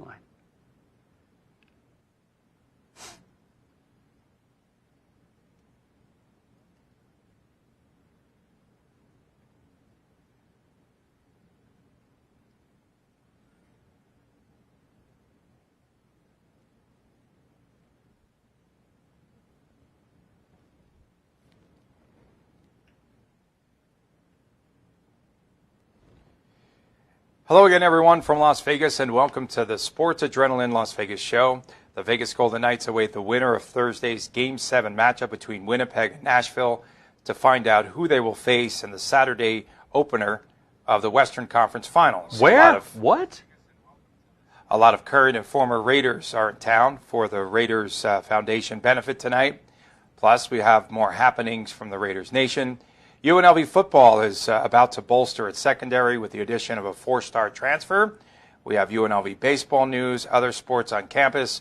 skyline. Hello again, everyone, from Las Vegas, and welcome to the Sports Adrenaline Las Vegas show. The Vegas Golden Knights await the winner of Thursday's Game 7 matchup between Winnipeg and Nashville to find out who they will face in the Saturday opener of the Western Conference Finals. Where? What? A lot of current and former Raiders are in town for the Raiders Foundation benefit tonight. Plus, we have more happenings from the Raiders Nation. UNLV football is about to bolster its secondary with the addition of a 4-star transfer. We have UNLV baseball news, other sports on campus,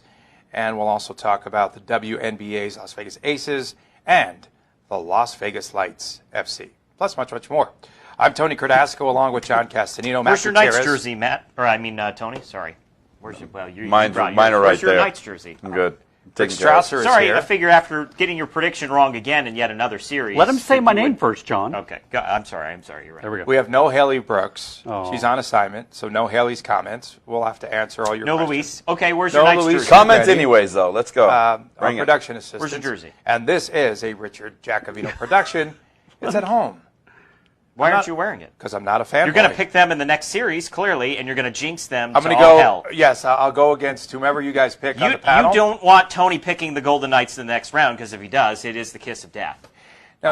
and we'll also talk about the WNBA's Las Vegas Aces and the Las Vegas Lights FC, plus much, much more. I'm Tony Cardasco along with John Castanino. Where's your Knights jersey, Matt? Tony, sorry. Where's your, mine are right there. Where's your Knights jersey? I'm good. Rick Strausser is Sorry, here. I figure after getting your prediction wrong again in yet another series. Let him say my name first, John. Okay. I'm sorry. You're right. There we go. We have no Haley Brooks. Oh. She's on assignment, so no Haley's comments. We'll have to answer all your No questions. Luis. Okay, where's No your Knights Luis. jersey? Comments Ready. anyways, though. Let's go. Our Bring it. production assistant. Where's your jersey? And this is a Richard Jacobino production. It's at home. Why aren't you wearing it? Because I'm not a fan. You're going to pick them in the next series, clearly, and you're going to jinx them I'm to going to all go. hell. Yes, I'll go against whomever you guys pick on the panel. You don't want Tony picking the Golden Knights in the next round, because if he does, it is the kiss of death. Now,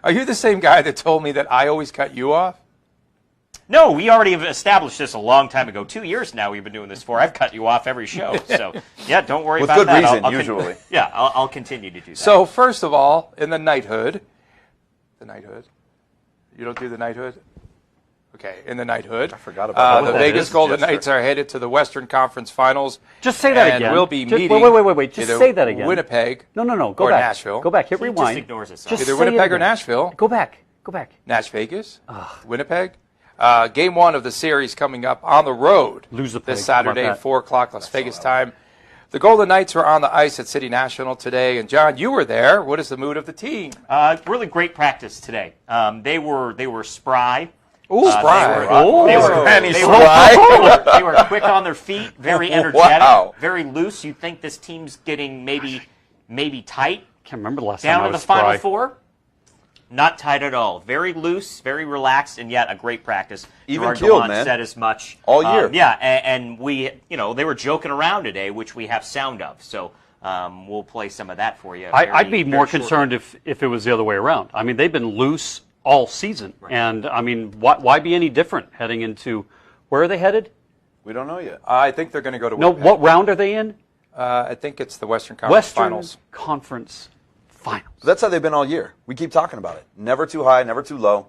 are you the same guy that told me that I always cut you off? No, we already have established this a long time ago. 2 years now we've been doing this for. I've cut you off every show. So, yeah, don't worry With about good that. reason, I'll usually. I'll continue to do that. So, first of all, in the knighthood. You don't do the knighthood? Okay, in the knighthood. I forgot about the that. Vegas Golden Knights are headed to the Western Conference Finals. Just say that and again. we'll be Just, meeting wait. Just either say that again. Winnipeg No. Go or back. Nashville. Go back. Hit He rewind. just ignores it. Just Either say Winnipeg it or again. Nashville. Go back. Nash Vegas. Winnipeg. Game 1 of the series coming up on the road Lose the this pig. How about Saturday, that? 4 o'clock Las Vegas time. The Golden Knights were on the ice at City National today, and John, you were there. What is the mood of the team? Really great practice today. They were spry. Ooh, spry. They were quick on their feet, very energetic, Wow. very loose. You'd think this team's getting maybe tight. Can't remember the last time Down I to was the Final spry. Four. Not tight at all. Very loose, very relaxed, and yet a great practice. Even Gerard keeled, Gallant man. said as much All year. and we, they were joking around today, which we have sound of. So we'll play some of that for you. I'd be more shortly. concerned if it was the other way around. I mean, they've been loose all season, and I mean, why be any different heading into? Where are they headed? We don't know yet. I think they're going to go to No, Winnipeg. what round are they in? I think it's the Western Conference Western Finals. Conference Finals. That's how they've been all year. We keep talking about it. Never too high, never too low.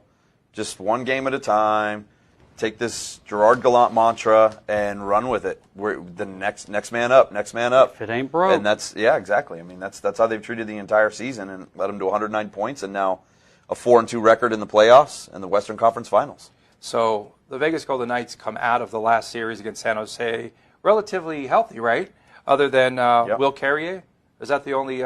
Just one game at a time. Take this Gerard Gallant mantra and run with it. We're the next man up, next man up. If it ain't broke. And that's exactly. I mean, that's how they've treated the entire season and led them to 109 points and now a 4-2 record in the playoffs and the Western Conference Finals. So the Vegas Golden Knights come out of the last series against San Jose relatively healthy, right? Other than Will Carrier. Is that the only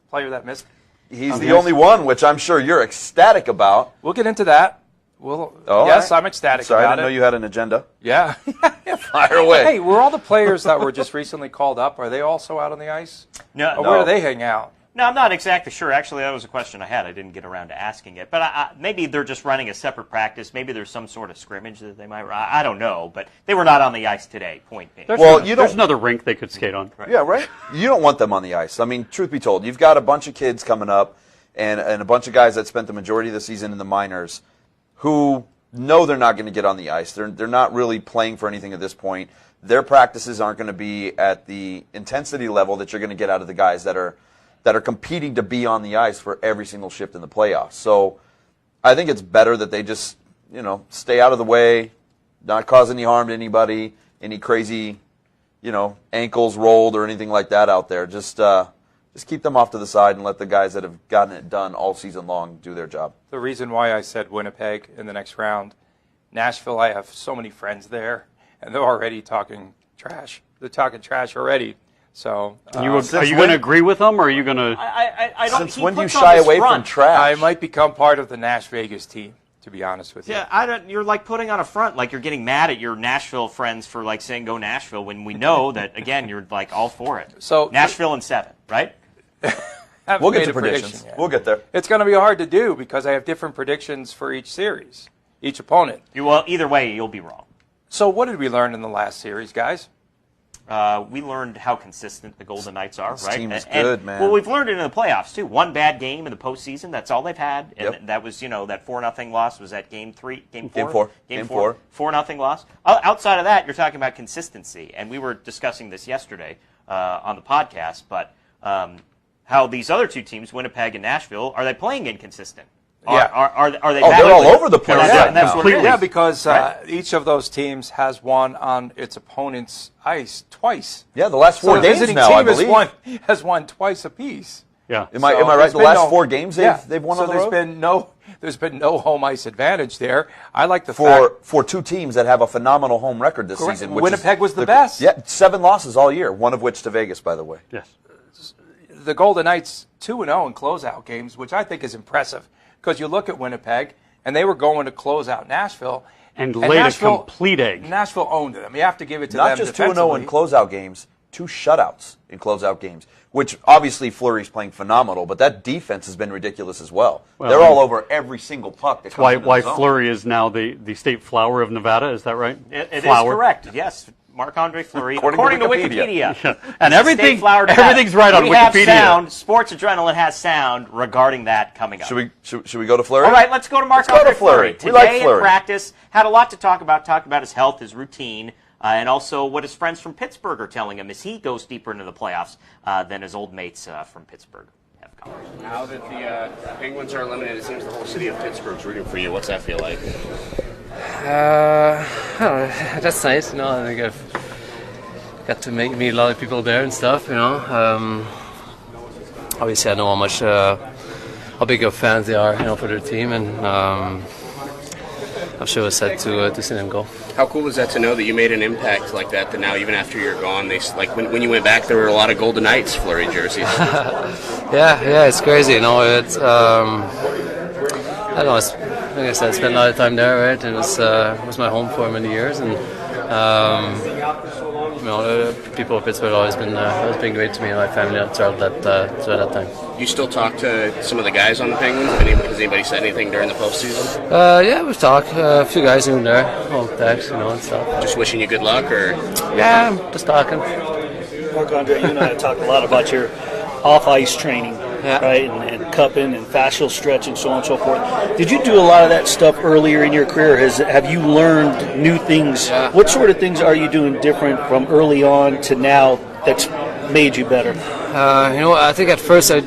player that missed? He's the only one, which I'm sure you're ecstatic about. We'll get into that. Yes, I'm ecstatic Sorry, about I didn't know it. you had an agenda. Yeah. Fire away. Hey, were all the players that were just recently called up, are they also out on the ice? No, Or where do they hang out? No, I'm not exactly sure. Actually, that was a question I had. I didn't get around to asking it. But maybe they're just running a separate practice. Maybe there's some sort of scrimmage that they might run. I don't know. But they were not on the ice today, point being. There's another rink they could skate on. Yeah, right? You don't want them on the ice. I mean, truth be told, you've got a bunch of kids coming up and a bunch of guys that spent the majority of the season in the minors who know they're not going to get on the ice. They're not really playing for anything at this point. Their practices aren't going to be at the intensity level that you're going to get out of the guys that are competing to be on the ice for every single shift in the playoffs. So I think it's better that they just, stay out of the way, not cause any harm to anybody, any crazy, ankles rolled or anything like that out there. Just keep them off to the side and let the guys that have gotten it done all season long do their job. The reason why I said Winnipeg in the next round, Nashville, I have so many friends there, and they're already talking trash. They're talking trash already. So Are you going to agree with them, or are you going to? I don't. Since when do you shy away from trash? I might become part of the Nash Vegas team, to be honest with you. Yeah, you're like putting on a front, like you're getting mad at your Nashville friends for like saying go Nashville when we know that again you're like all for it. So Nashville in 7, right? We'll get to predictions. We'll get there. It's going to be hard to do because I have different predictions for each series, each opponent. Well, either way, you'll be wrong. So what did we learn in the last series, guys? We learned how consistent the Golden Knights are, This right? team is good, man. Well, we've learned it in the playoffs too. One bad game in the postseason, that's all they've had, and Yep. that was that 4-0 loss. Was that game 3, game 4? Game four. 4-0 loss. Outside of that, you're talking about consistency, and we were discussing this yesterday on the podcast. But how these other two teams, Winnipeg and Nashville, are they playing inconsistent? Yeah. Are they? They're all over the place. And that's what it is. Yeah, because Right. each of those teams has won on its opponent's ice twice. Yeah, the last So 4 the games visiting now, I team believe. has won twice apiece. Yeah. Am I So right? there's The been last 4 games they've won so on the there's road? been no home ice advantage there. I like the fact For 2 teams that have a phenomenal home record this Correct. season. Which Winnipeg is was the best. Yeah, 7 losses all year, one of which to Vegas, by the way. Yes. the Golden Knights 2-0 in closeout games, which I think is impressive because you look at Winnipeg and they were going to close out Nashville. And laid a complete egg. Nashville owned them. You have to give it to Not them just 2-0 defensively. in closeout games, 2 shutouts in closeout games, which obviously Fleury's playing phenomenal, but that defense has been ridiculous as well. They're all over every single puck that comes into Why the zone. Fleury is now the state flower of Nevada, is that right? It is Flower. correct, yes. Marc-Andre Fleury, According to to Wikipedia. Wikipedia. And State flower to everything's that. right on we Wikipedia. Have sound. Sports Adrenaline has sound regarding that coming up. Should we go to Fleury? All right, let's go to Marc-Andre Fleury. Today We like Fleury. in practice, had a lot to talk about his health, his routine, and also what his friends from Pittsburgh are telling him as he goes deeper into the playoffs than his old mates from Pittsburgh have come. Now that the Penguins are eliminated, it seems the whole city of Pittsburgh's rooting for you. What's that feel like? I don't know, that's nice, you know. I think I've got to meet a lot of people there and stuff, you know. Obviously, I know how big of fans they are, you know, for their team, and I'm sure it was sad to see them go. How cool is that to know that you made an impact like that? That now, even after you're gone, they like when you went back, there were a lot of Golden Knights Fleury jerseys. Yeah, it's crazy, you know. It's I don't know. Like I said, I spent a lot of time there, right? It was my home for many years, and you know, the people of Pittsburgh have always been great to me and my family throughout that time. You still talk to some of the guys on the Penguins? Has anybody said anything during the postseason? Yeah, we've talked. A few guys in there, all text, you know, and stuff. Just wishing you good luck, or Yeah, just talking. Marc-Andre, you and I have talked a lot about your off-ice training, right, and cupping and fascial stretching, so on and so forth. Did you do a lot of that stuff earlier in your career? Have you learned new things? Yeah. What sort of things are you doing different from early on to now that's made you better? You know, I think at first I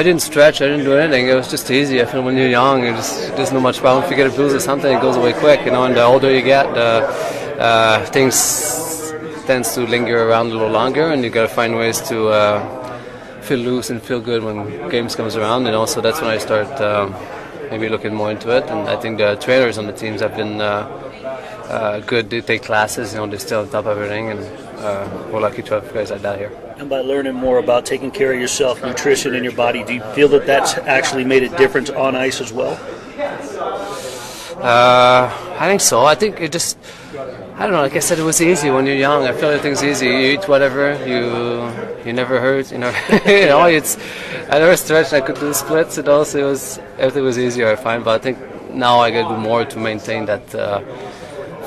didn't stretch, I didn't do anything. It was just easy. I feel when you're young, there's no much problem. If you get a bruise or something, it goes away quick. You know, and the older you get, things tends to linger around a little longer, and you got to find ways to feel loose and feel good when games comes around. And also that's when I start maybe looking more into it. And I think the trainers on the teams have been good. They take classes, you know, they stay on top of everything, and we're lucky to have guys like that here. And by learning more about taking care of yourself, nutrition in your body, do you feel that that's actually made a difference on ice as well? I think so. I think it just, I don't know, like I said, it was easy when you're young. I feel everything's easy. You eat whatever, you never hurt, you know. You know, I never stretched, I could do splits, and also everything was easier, I find. But I think now I got to do more to maintain that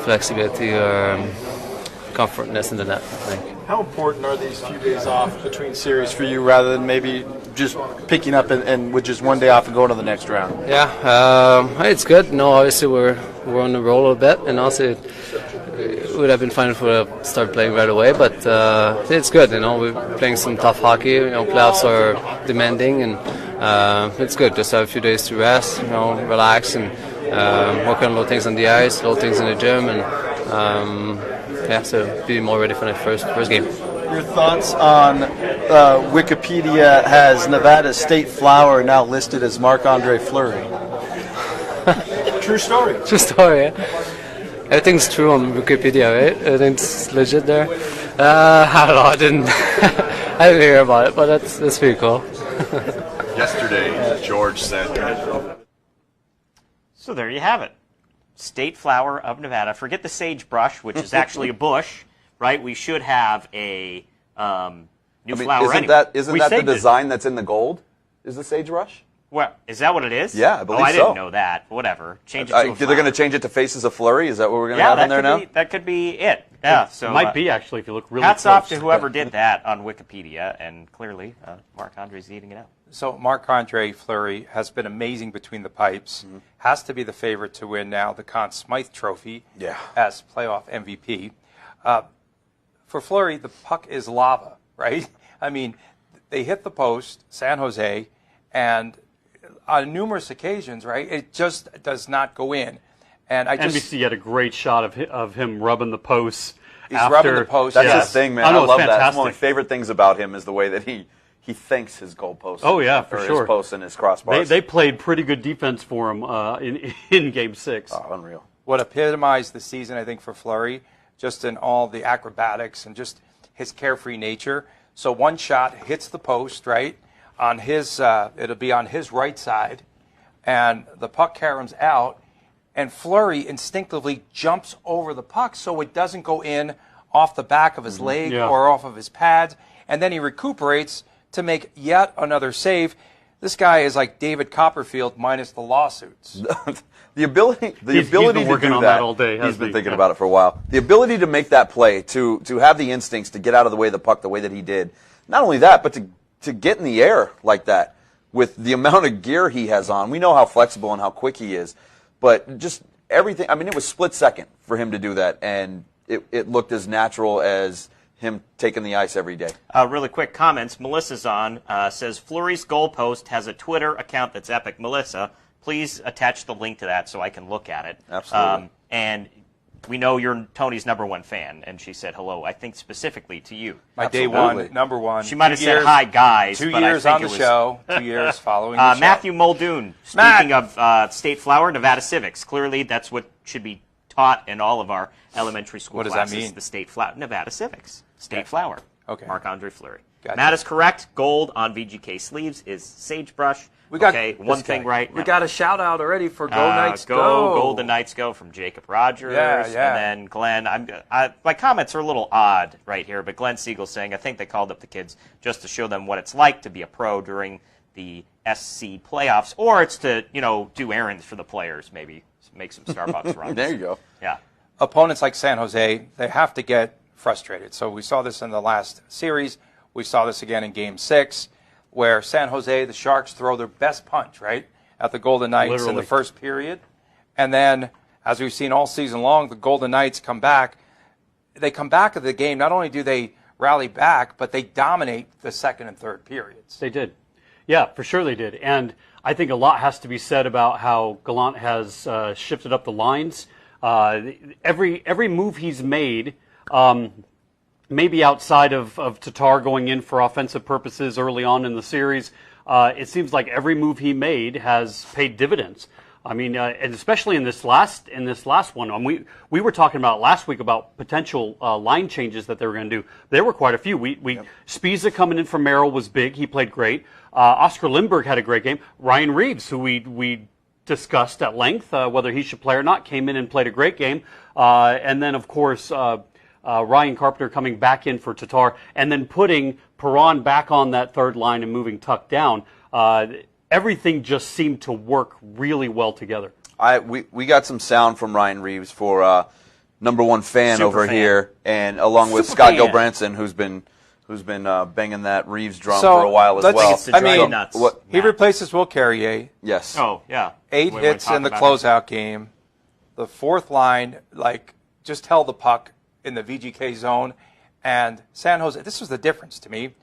flexibility or comfortness in the net, I think. How important are these few days off between series for you, rather than maybe just picking up and with just one day off and going to the next round? Yeah, it's good. No, obviously we're on the roll a bit, and also it would have been fine if we start playing right away. But it's good. You know, we're playing some tough hockey. You know, playoffs are demanding, and it's good just have a few days to rest. You know, relax and work on little things on the ice, little things in the gym, and. Yeah, so be more ready for the first game. Your thoughts on Wikipedia has Nevada's state flower now listed as Marc-Andre Fleury? True story. True story, yeah. Everything's true on Wikipedia, right? Everything's legit there. I don't know. I didn't. I didn't hear about it, but that's pretty cool. Yesterday, George said. So there you have it. State flower of Nevada. Forget the sagebrush, which is actually a bush, right? We should have a new flower isn't anyway. Isn't that the design that's in the gold? Is the sagebrush? Well, is that what it is? Yeah, I believe I so. didn't know that. Whatever. Change it to a flower. They're going to change it to Faces of Fleury? Is that what we're going to have in there now? That could be it. Yeah, so it might be, actually, if you look really hats close. off to whoever did that on Wikipedia, and clearly Marc-Andre's eating it out. So Marc-Andre Fleury has been amazing between the pipes. Has to be the favorite to win now the Conn Smythe Trophy as playoff MVP. For Fleury, the puck is lava, right? I mean, they hit the post, San Jose, and on numerous occasions, right, it just does not go in. And NBC had a great shot of him rubbing the post. He's rubbing the post. That's his thing, man. I love fantastic. that. It's one of my favorite things about him is the way that he thanks his goalpost. Oh yeah, for sure. His posts and his crossbars. They played pretty good defense for him in Game 6. Oh, unreal. What epitomized the season, I think, for Fleury, just in all the acrobatics and just his carefree nature. So one shot hits the post, right? On his, it'll be on his right side, and the puck caroms out, and Fleury instinctively jumps over the puck so it doesn't go in off the back of his leg or off of his pads, and then he recuperates to make yet another save. This guy is like David Copperfield minus the lawsuits. The ability he's been working to do on that all day. He's been thinking about it for a while. The ability to make that play, to have the instincts to get out of the way of the puck the way that he did. Not only that, but to get in the air like that with the amount of gear he has on. We know how flexible and how quick he is, but just everything. I mean, it was split second for him to do that, and it looked as natural as him taking the ice every day. Really quick comments. Melissa's on, says, Fleury's goalpost has a Twitter account that's epic. Melissa, please attach the link to that so I can look at it. Absolutely. And we know you're Tony's #1 fan, and she said hello, I think specifically to you. My day one, number one. She might have said hi, guys. 2 but years I think on the show, 2 years following the show. Matthew Muldoon, speaking of State Flower, Nevada Civics. Clearly, that's what should be taught in all of our elementary school classes. What does that mean? The State Flower, Nevada Civics. State Flower. Okay. Marc-Andre Fleury. Gotcha. Matt is correct. Gold on VGK sleeves is sagebrush. We got one thing right now. We got a shout out already for Go Knights Go. Golden Knights Go from Jacob Rogers. Yeah. And then Glenn. My comments are a little odd right here, but Glenn Siegel saying, I think they called up the kids just to show them what it's like to be a pro during the SC playoffs, or it's to, do errands for the players, maybe make some Starbucks runs. There you go. Yeah. Opponents like San Jose, they have to get frustrated. So we saw this in the last series. We saw this again in Game 6, where San Jose, the Sharks, throw their best punch, right, at the Golden Knights in the first period. And then, as we've seen all season long, the Golden Knights come back. They come back at the game. Not only do they rally back, but they dominate the second and third periods. They did. Yeah, for sure they did. And I think a lot has to be said about how Gallant has shifted up the lines. Every move he's made, maybe outside of Tatar going in for offensive purposes early on in the series, it seems like every move he made has paid dividends. I mean, and especially in this last one. We were talking about last week about potential line changes that they were going to do. There were quite a few. Spiza coming in from Merrill was big. He played great. Oscar Lindbergh had a great game. Ryan Reaves, who we discussed at length whether he should play or not, came in and played a great game. And then, of course, Ryan Carpenter coming back in for Tatar, and then putting Perron back on that third line and moving Tuck down. Everything just seemed to work really well together. We got some sound from Ryan Reaves for #1 fan Super over fan. here, and along with Super Scott fan. Gilbranson, who's been banging that Reaves drum for a while as well. I mean, nuts. He replaces Will Carrier. Yes. Oh, yeah. 8 We hits in the talked about closeout game. The fourth line, just held the puck in the VGK zone. And San Jose, this was the difference to me.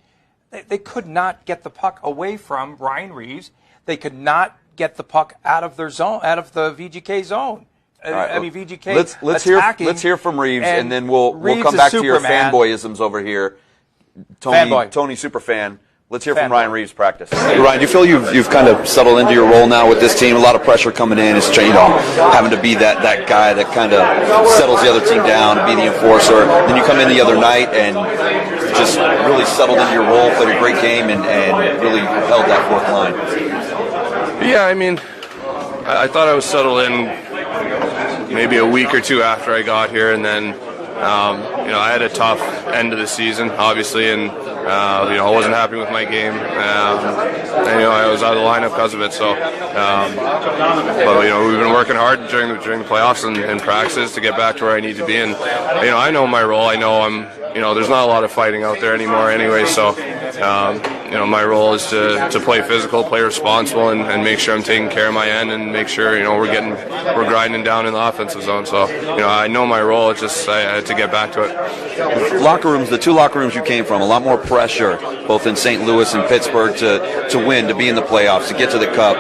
They could not get the puck away from Ryan Reaves. They could not get the puck out of their zone, out of the VGK zone. Right, I mean, VGK let's hear from Reaves, and then we'll Reaves come is back to your Superman. fanboyisms over here. Fanboy. Tony Superfan Let's hear from Ryan Reaves practice. Hey, Ryan, do you feel you've kind of settled into your role now with this team? A lot of pressure coming in. It's having to be that guy that kind of settles the other team down and be the enforcer. Then you come in the other night and just really settled into your role, played a great game, and really held that fourth line. Yeah, I mean, I thought I was settled in maybe a week or two after I got here, and then I had a tough end of the season, obviously, and I wasn't happy with my game, and I was out of the lineup because of it. So, but we've been working hard during the playoffs and practices to get back to where I need to be, and I know my role. I know I'm. There's not a lot of fighting out there anymore, anyway. So, my role is to play physical, play responsible, and make sure I'm taking care of my end, and make sure we're grinding down in the offensive zone. So, I know my role. It's just I had to get back to it. Locker rooms, the two locker rooms you came from, a lot more pressure, both in St. Louis and Pittsburgh, to win, to be in the playoffs, to get to the Cup.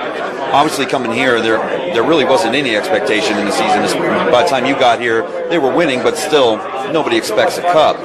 Obviously, coming here, there really wasn't any expectation in the season. By the time you got here, they were winning, but still, nobody expects a Cup.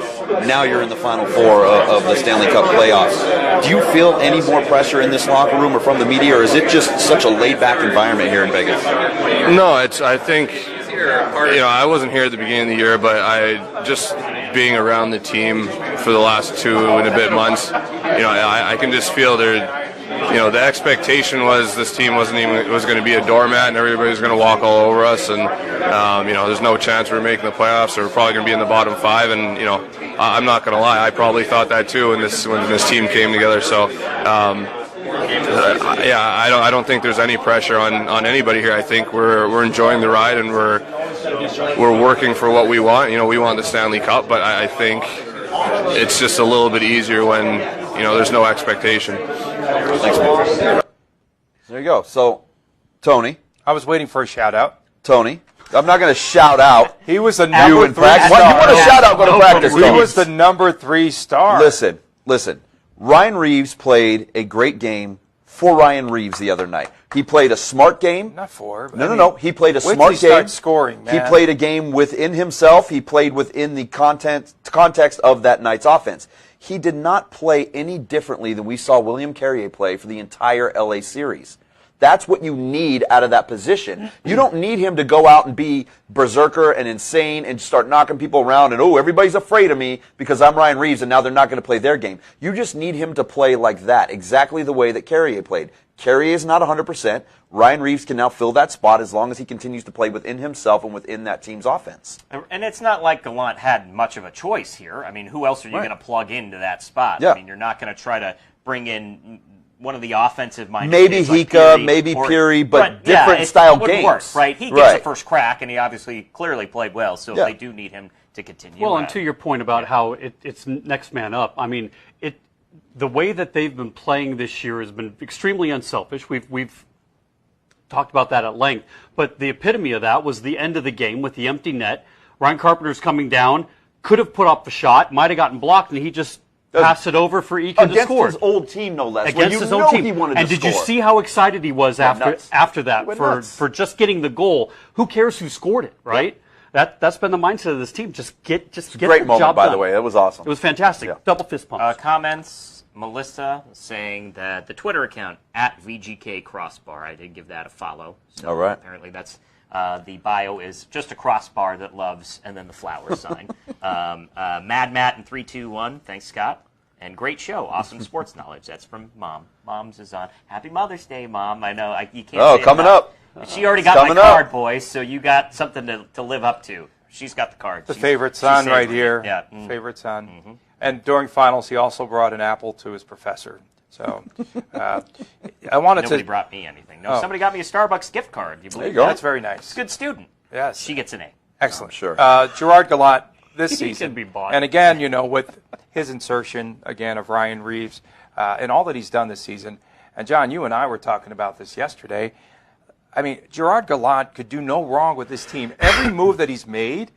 Now you're in the Final Four of the Stanley Cup playoffs. Do you feel any more pressure in this locker room or from the media, or is it just such a laid-back environment here in Vegas? No, I think, I wasn't here at the beginning of the year, but just being around the team for the last 2 and a bit months, I can just feel the expectation was this team was going to be a doormat and everybody was going to walk all over us, and there's no chance we're making the playoffs, or we're probably going to be in the bottom 5, and I'm not going to lie, I probably thought that too when this team came together. So I don't think there's any pressure on anybody here. I think we're enjoying the ride, and we're working for what we want. We want the Stanley Cup, but I think it's just a little bit easier when there's no expectation. Thanks, man. There you go. So, Tony. I was waiting for a shout-out. Tony. I'm not going to shout out. He was the number 3 star. What, you want to shout out, go to practice. He was the number 3 star. Listen. Ryan Reaves played a great game for Ryan Reaves the other night. He played a smart game. Not for. No. He played a smart game. Start scoring, man. He played a game within himself. He played within the context of that night's offense. He did not play any differently than we saw William Carrier play for the entire LA series. That's what you need out of that position. You don't need him to go out and be berserker and insane and start knocking people around and, everybody's afraid of me because I'm Ryan Reaves and now they're not going to play their game. You just need him to play like that, exactly the way that Carrier played. Carrier is not 100%. Ryan Reaves can now fill that spot as long as he continues to play within himself and within that team's offense. And it's not like Gallant had much of a choice here. I mean, who else are you going to plug into that spot? Yeah. I mean, you're not going to try to bring in one of the offensive-minded maybe Hika, like maybe Peary, but different style games. Work, right? He gets the first crack, and he obviously clearly played well, so they do need him to continue. Well, and to your point about how it's next man up, I mean, the way that they've been playing this year has been extremely unselfish. We've talked about that at length, but the epitome of that was the end of the game with the empty net. Ryan Carpenter's coming down, could have put up the shot, might have gotten blocked, and he just passed it over for Eakin to score. Against his old team, no less. Against his own team. He wanted and to did score. you see how excited he was after that for just getting the goal? Who cares who scored it, right? Yep. That's been the mindset of this team. Just get the job done. Great moment, by the way. That was awesome. It was fantastic. Yeah. Double fist pumps. Comments. Melissa saying that the Twitter account at VGK Crossbar, I did give that a follow. So all right. Apparently that's the bio is just a crossbar that loves, and then the flower sign. Mad Matt in 321. Thanks, Scott. And great show. Awesome sports knowledge. That's from Mom. Mom's is on. Happy Mother's Day, Mom. I know you can't. Oh, coming up. She already got my card, boys. So you got something to live up to. She's got the card. The favorite son right here. Yeah. Favorite son. Mm-hmm. And during finals, he also brought an apple to his professor. So I wanted Nobody brought me anything. No, somebody got me a Starbucks gift card. You believe there you go. That's very nice. Good student. Yes. She gets an A. Excellent. Sure. Gerard Gallant this He season. can be bought. And again, with his insertion, again, of Ryan Reaves and all that he's done this season. And, John, you and I were talking about this yesterday. I mean, Gerard Gallant could do no wrong with this team. Every move that he's made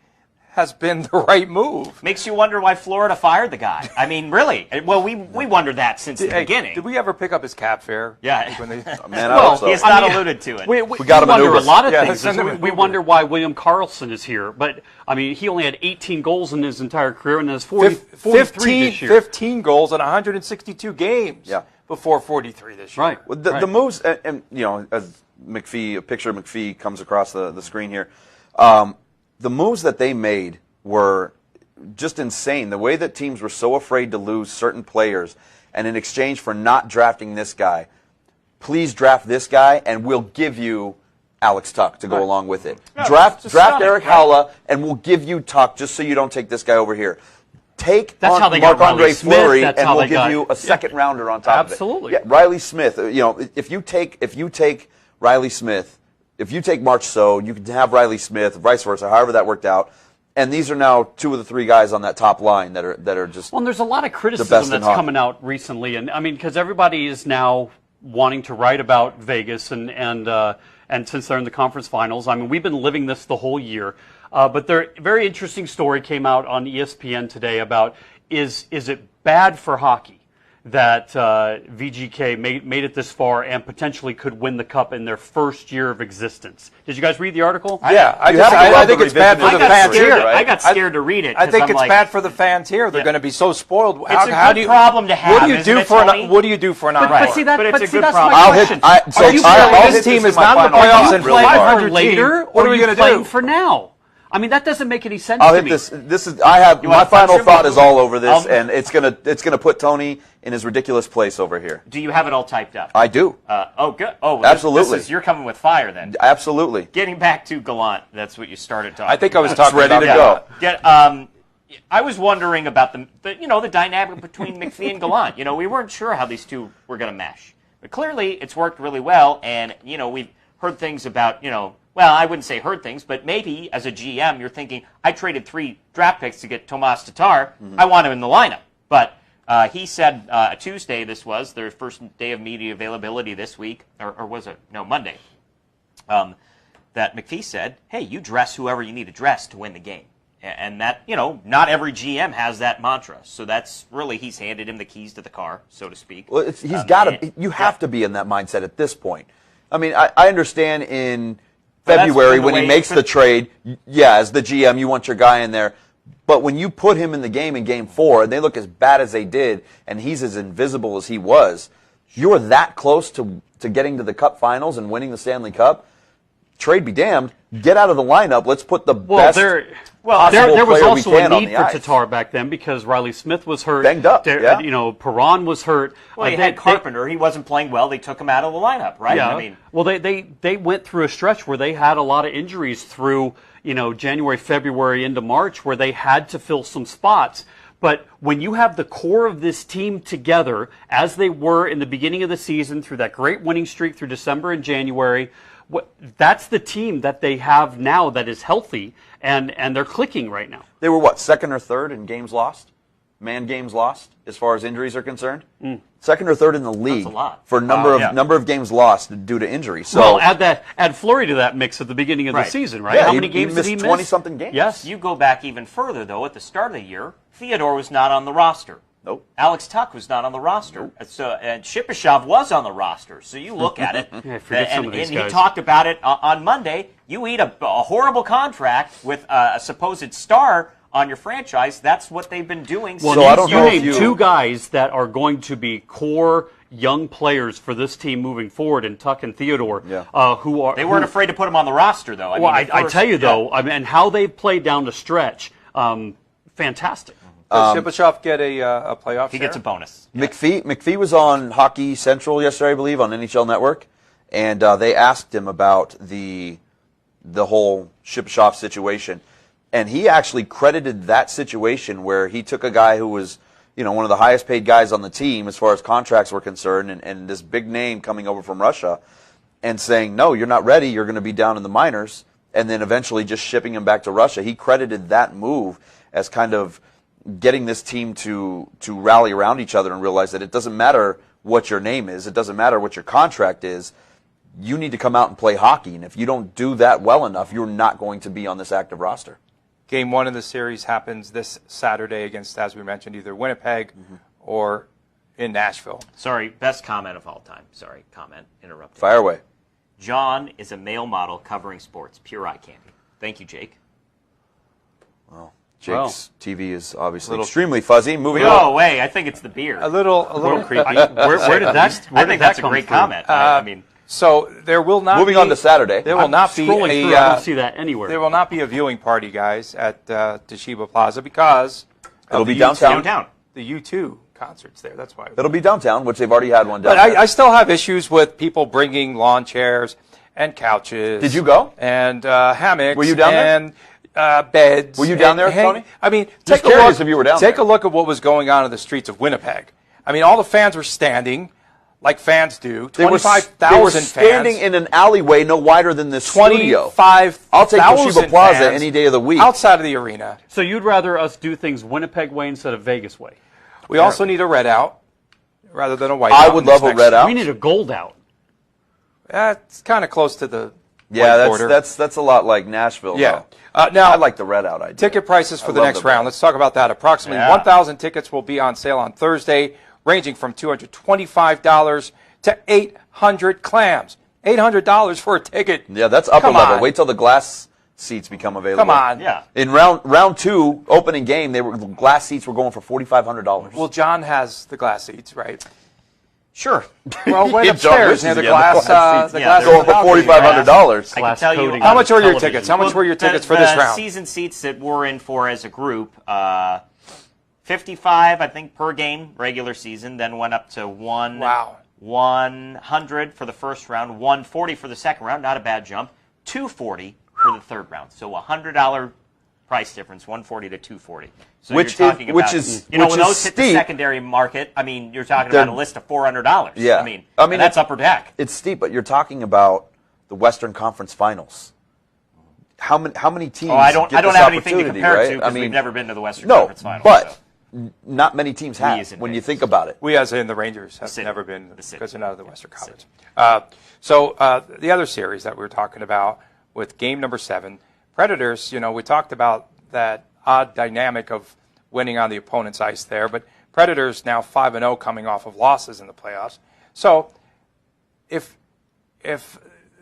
has been the right move. Makes you wonder why Florida fired the guy. I mean, really. Well, we wondered that since the beginning. Did we ever pick up his cap fare? Yeah. When they, Man, I hope so. He has not alluded to it. We got him an wonder Uber. a lot of Yeah, things. send him an We Uber. wonder why William Karlsson is here. But, I mean, he only had 18 goals in his entire career and has 43 this year. 15 goals in 162 games Yeah. before 43 this year. Right. Well, the moves, and you know, as McPhee, a picture of McPhee comes across the screen here. The moves that they made were just insane. The way that teams were so afraid to lose certain players, and in exchange for not drafting this guy, please draft this guy, and we'll give you Alex Tuck to go along with it. No, Draft stunning, Eric Howla, and we'll give you Tuck just so you don't take this guy over here. Take That's how they got Marc-Andre Riley Smith. Fleury, That's and how we'll they give got- you a second rounder on top Absolutely. of it. Yeah, Riley Smith. You know, if you take Riley Smith, if you take Marchessault, you can have Riley Smith, vice versa. However that worked out. And these are now two of the three guys on that top line that are just. Well, and there's a lot of best criticism in that's hockey. coming out recently, and I mean, because everybody is now wanting to write about Vegas, and since they're in the conference finals, I mean, we've been living this the whole year. But there, very interesting story came out on ESPN today about is it bad for hockey that VGK made it this far and potentially could win the cup in their first year of existence? Did you guys read the article? Yeah, I think it's bad for the I got fans scared. here. I got scared to read it. I 'cause think I'm it's like, bad for the fans here. They're going to be so spoiled. It's a good problem to have, What do you isn't do it, for Tony? what do you do for an But hour? see that. But But it's a see, good that's problem. my I'll question. hit. Are you saying this team is not in the playoffs and and really playing hard. for later, What or are we you gonna playing do? for now? I mean, that doesn't make any sense I'll to hit me. this. I have my wanna final punch him? thought is all over this, I'll- and it's gonna put Tony in his ridiculous place over here. Do you have it all typed up? I do. Oh, good. Oh, Absolutely. You're coming with fire then. Absolutely. Getting back to Gallant, that's what you started talking. I think I was about. talking ready about to go. Yeah, I was wondering about the dynamic between McPhee and Gallant. You know, we weren't sure how these two were going to mesh, but clearly it's worked really well. And you know, we've heard things about well, I wouldn't say heard things, but maybe as a GM, you're thinking, I traded 3 draft picks to get Tomas Tatar. I want him in the lineup. But he said Tuesday, this was their first day of media availability this week, or was it? No, Monday. That McPhee said, hey, you dress whoever you need to dress to win the game. And that, not every GM has that mantra. So that's really, he's handed him the keys to the car, so to speak. Well, he's got to. You have to be in that mindset at this point. I mean, I understand in February when he makes the trade, yeah, as the GM, you want your guy in there. But when you put him in the game in Game 4, and they look as bad as they did, and he's as invisible as he was, you're that close to getting to the Cup Finals and winning the Stanley Cup. Trade be damned. Get out of the lineup. Let's put the best there possible was player also we a can on need the for ice. Tatar back then because Riley Smith was hurt. Banged up, yeah. Perron was hurt. Well, he had Carpenter. He wasn't playing well. They took him out of the lineup, right? Yeah. I mean, well, they went through a stretch where they had a lot of injuries through January, February into March, where they had to fill some spots. But when you have the core of this team together, as they were in the beginning of the season, through that great winning streak through December and January, that's the team that they have now that is healthy, and they're clicking right now. They were what, second or third in games lost? Man games lost as far as injuries are concerned? Second or third in the league That's a lot. for number of games lost due to injury. So Well, add Fleury to that mix at the beginning of the season, right? Yeah, How he- many he games did missed he miss? 20-something games. Yes. you go back even further, though. At the start of the year, Theodore was not on the roster. Nope. Alex Tuck was not on the roster. So, and Shipachyov was on the roster. So you look at it, Yeah, I forget some of these and he guys. talked about it on Monday. You eat a horrible contract with a supposed star on your franchise. That's what they've been doing. Well, So I don't you know if named you- 2 guys that are going to be core young players for this team moving forward, in Tuck and Theodore, who are they weren't afraid to put him on the roster, though. I tell you though, I mean, and how they played down the stretch, fantastic. Does Shipachyov get a playoff he share? gets a bonus. McPhee was on Hockey Central yesterday, I believe, on NHL Network, and they asked him about the whole Shipachyov situation, and he actually credited that situation where he took a guy who was one of the highest paid guys on the team as far as contracts were concerned, and this big name coming over from Russia, and saying, no, you're not ready, you're going to be down in the minors, and then eventually just shipping him back to Russia. He credited that move as kind of getting this team to rally around each other and realize that it doesn't matter what your name is, it doesn't matter what your contract is, you need to come out and play hockey, and if you don't do that well enough, you're not going to be on this active roster. Game 1 of the series happens this Saturday against, as we mentioned, either Winnipeg or in Nashville. Sorry, best comment of all time. Sorry, comment interrupted. Fire away. John is a male model covering sports. Pure eye candy. Thank you, Jake. Well, Jake's TV is obviously extremely fuzzy. Moving No on. way. I think it's the beard. A little creepy. Where did that? I think that's a great comment. I mean, so there will not. Moving be, on to Saturday. There will not be Scrolling through, I don't see that anywhere. There will not be a viewing party, guys, at Toshiba Plaza because It'll of be the downtown. downtown. The U2 concerts there. That's why. It'll be downtown, which they've already had one But down there. I still have issues with people bringing lawn chairs and couches. Did you go? And hammocks. Were you down there? And beds. Were you down there, and Tony? I mean, Just take a curious look. if you were down Take there. a look at what was going on in the streets of Winnipeg. I mean, all the fans were standing, like fans do. They were 25,000 standing fans. in an alleyway no wider than this studio. 25,000 I'll take Toshiba Plaza fans any day of the week. outside of the arena. So you'd rather us do things Winnipeg way instead of Vegas way? We also need a red out rather than a white I out. would in this love a next red year. out. We need a gold out. It's kind of close to the Yeah, white border. that's a lot like Nashville. Yeah. though. Now, I like the red out idea. ticket prices for I the love next the round. red. Let's talk about that. Approximately Yeah. 1,000 tickets will be on sale on Thursday, ranging from $225 to 800 clams. $800 for a ticket. Yeah, that's upper Come level. on. Wait till the glass seats become available. Come on. Yeah. In round two, opening game, glass seats were going for $4,500. Well, John has the glass seats, right? Sure. Well, wait Yeah, John upstairs near Wishes, the yeah, glass. the glass seats. The Yeah, glass they're going for balcony. $4,500. I can Glass tell you coating How on much were your television. tickets? How much were your tickets for the this round? season seats that we're in for as a group, 55, I think, per game, regular season, then went up to Wow. 100 for the first round, 140 for the second round, not a bad jump, 240 for the third round. So a $100 price difference, 140 to 240. So Which you're talking is- about, which is- you know, which when is those hit the steep. secondary market, I mean, you're talking They're- about a list of $400. Yeah. I mean I mean, and that's upper deck. It's steep, but you're talking about the Western Conference Finals. How many teams? Oh, I don't get have this anything to opportunity, compare right? it to because I mean, we've never been to the Western no, Conference Finals. but so. not many teams have as in when you Vegas. think about it. We, as in the Rangers, have city. never been The city. because they're not of the Western Conference. So the other series that we were talking about with game number 7, Predators, you know, we talked about that odd dynamic of winning on the opponent's ice there, but Predators now 5-0 coming off of losses in the playoffs. So if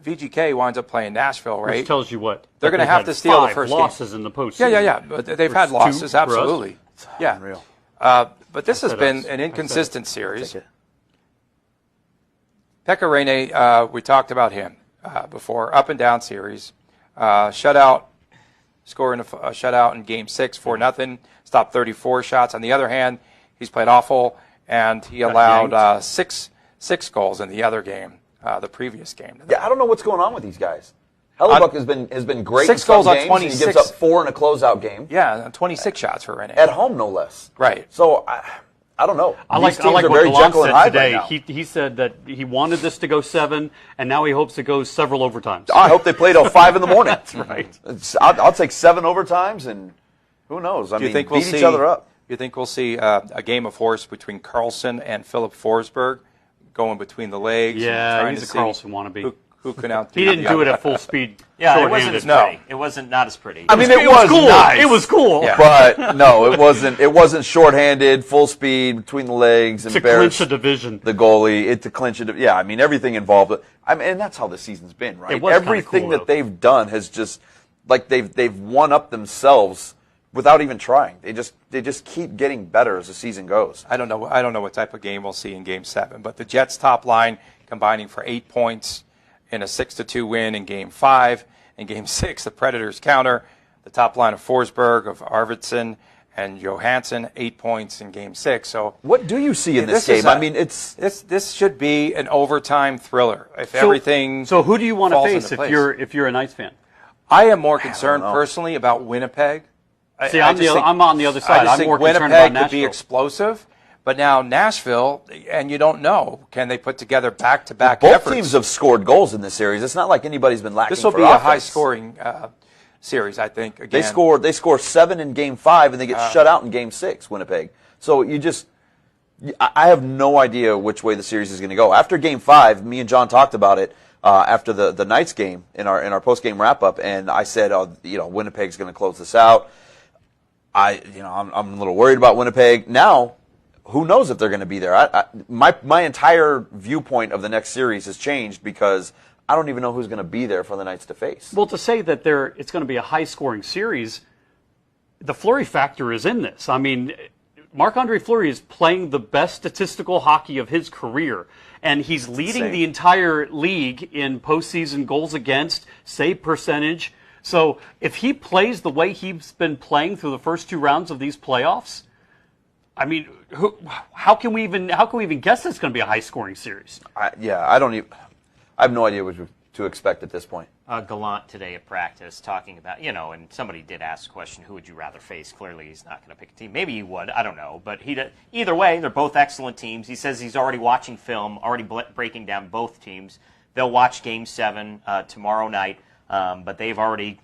VGK winds up playing Nashville, right? Which tells you what? They're going to They've have had to steal the 5 first game. losses in the postseason. Yeah. But they've had Two losses, for us. absolutely. Yeah. Unreal. But this has said been us. an inconsistent series. Take it. Pekka Rinne, we talked about him before. Up and down series, shutout, scoring a shutout in Game 6 4-0. Stopped 34 shots. On the other hand, he's played awful, and he allowed six goals in the other game, the previous game. Yeah, I don't know what's going on with these guys. Hellebuck has been great. 6 in some goals on games, and 26. He gives up 4 in a closeout game Yeah, 26 shots for Rinne. at home, no less. Right. So I don't know. I like These teams are what very Gallant Jekyll and said Hyde today. right now. He said that he wanted this to go 7, and now he hopes it goes several overtimes. I hope they play till 5 in the morning. That's right. I'll take 7 overtimes, and who knows? I Do you mean, think we'll beat see each other up. You think we'll see a game of horse between Carlson and Philip Forsberg, going between the legs? Yeah, and trying he's to a see Carlson wannabe. Who can outdo He didn't the do it other. at full speed. Yeah, it wasn't shorthanded. as No. pretty. It wasn't not as pretty. I mean, it was cool. nice. It was cool. Yeah. But no, it wasn't. It wasn't shorthanded, full speed between the legs, To embarrass clinch a division. the goalie. To clinch it. Yeah, I mean everything involved. I mean, and that's how the season's been, right? It was kinda Everything cool, that though. they've done has just like they've won up themselves without even trying. They just keep getting better as the season goes. I don't know what type of game we'll see in Game 7, but the Jets' top line combining for 8 points in a 6-2 win in Game 5. In Game 6, the Predators counter. The top line of Forsberg, of Arvidsson, and Johansson, 8 points in Game 6. So What do you see in this is game? I mean, it's this should be an overtime thriller. If everything So who do you want to falls face into if you're a Knights fan? I am more concerned know. personally about Winnipeg. See, I I'm just think- on the other I side. just I'm think more concerned Winnipeg about could be Nashville. explosive, but now Nashville, and you don't know, can they put together back-to-back both efforts? teams have scored goals in this series. It's not like anybody's been lacking. This will for be a offense. high-scoring series, I think. Again, They score 7 in Game 5, and they get shut out in Game 6. Winnipeg. So I have no idea which way the series is going to go. After Game 5, me and John talked about it. after the Knights game in our post game wrap up, and I said, Winnipeg's going to close this out. I'm a little worried about Winnipeg now. Who knows if they're going to be there? My entire viewpoint of the next series has changed because I don't even know who's going to be there for the Knights to face. Well, to say that it's going to be a high-scoring series, the Fleury factor is in this. I mean, Marc-Andre Fleury is playing the best statistical hockey of his career, and he's leading the entire league in postseason goals against, save percentage. So if he plays the way he's been playing through the first 2 rounds of these playoffs, I mean, how can we even guess it's going to be a high-scoring series? I have no idea what to expect at this point. Gallant today at practice talking about, and somebody did ask the question, who would you rather face? Clearly, he's not going to pick a team. Maybe he would. I don't know. But either way, they're both excellent teams. He says he's already watching film, already breaking down both teams. They'll watch Game 7 tomorrow night. But they've already,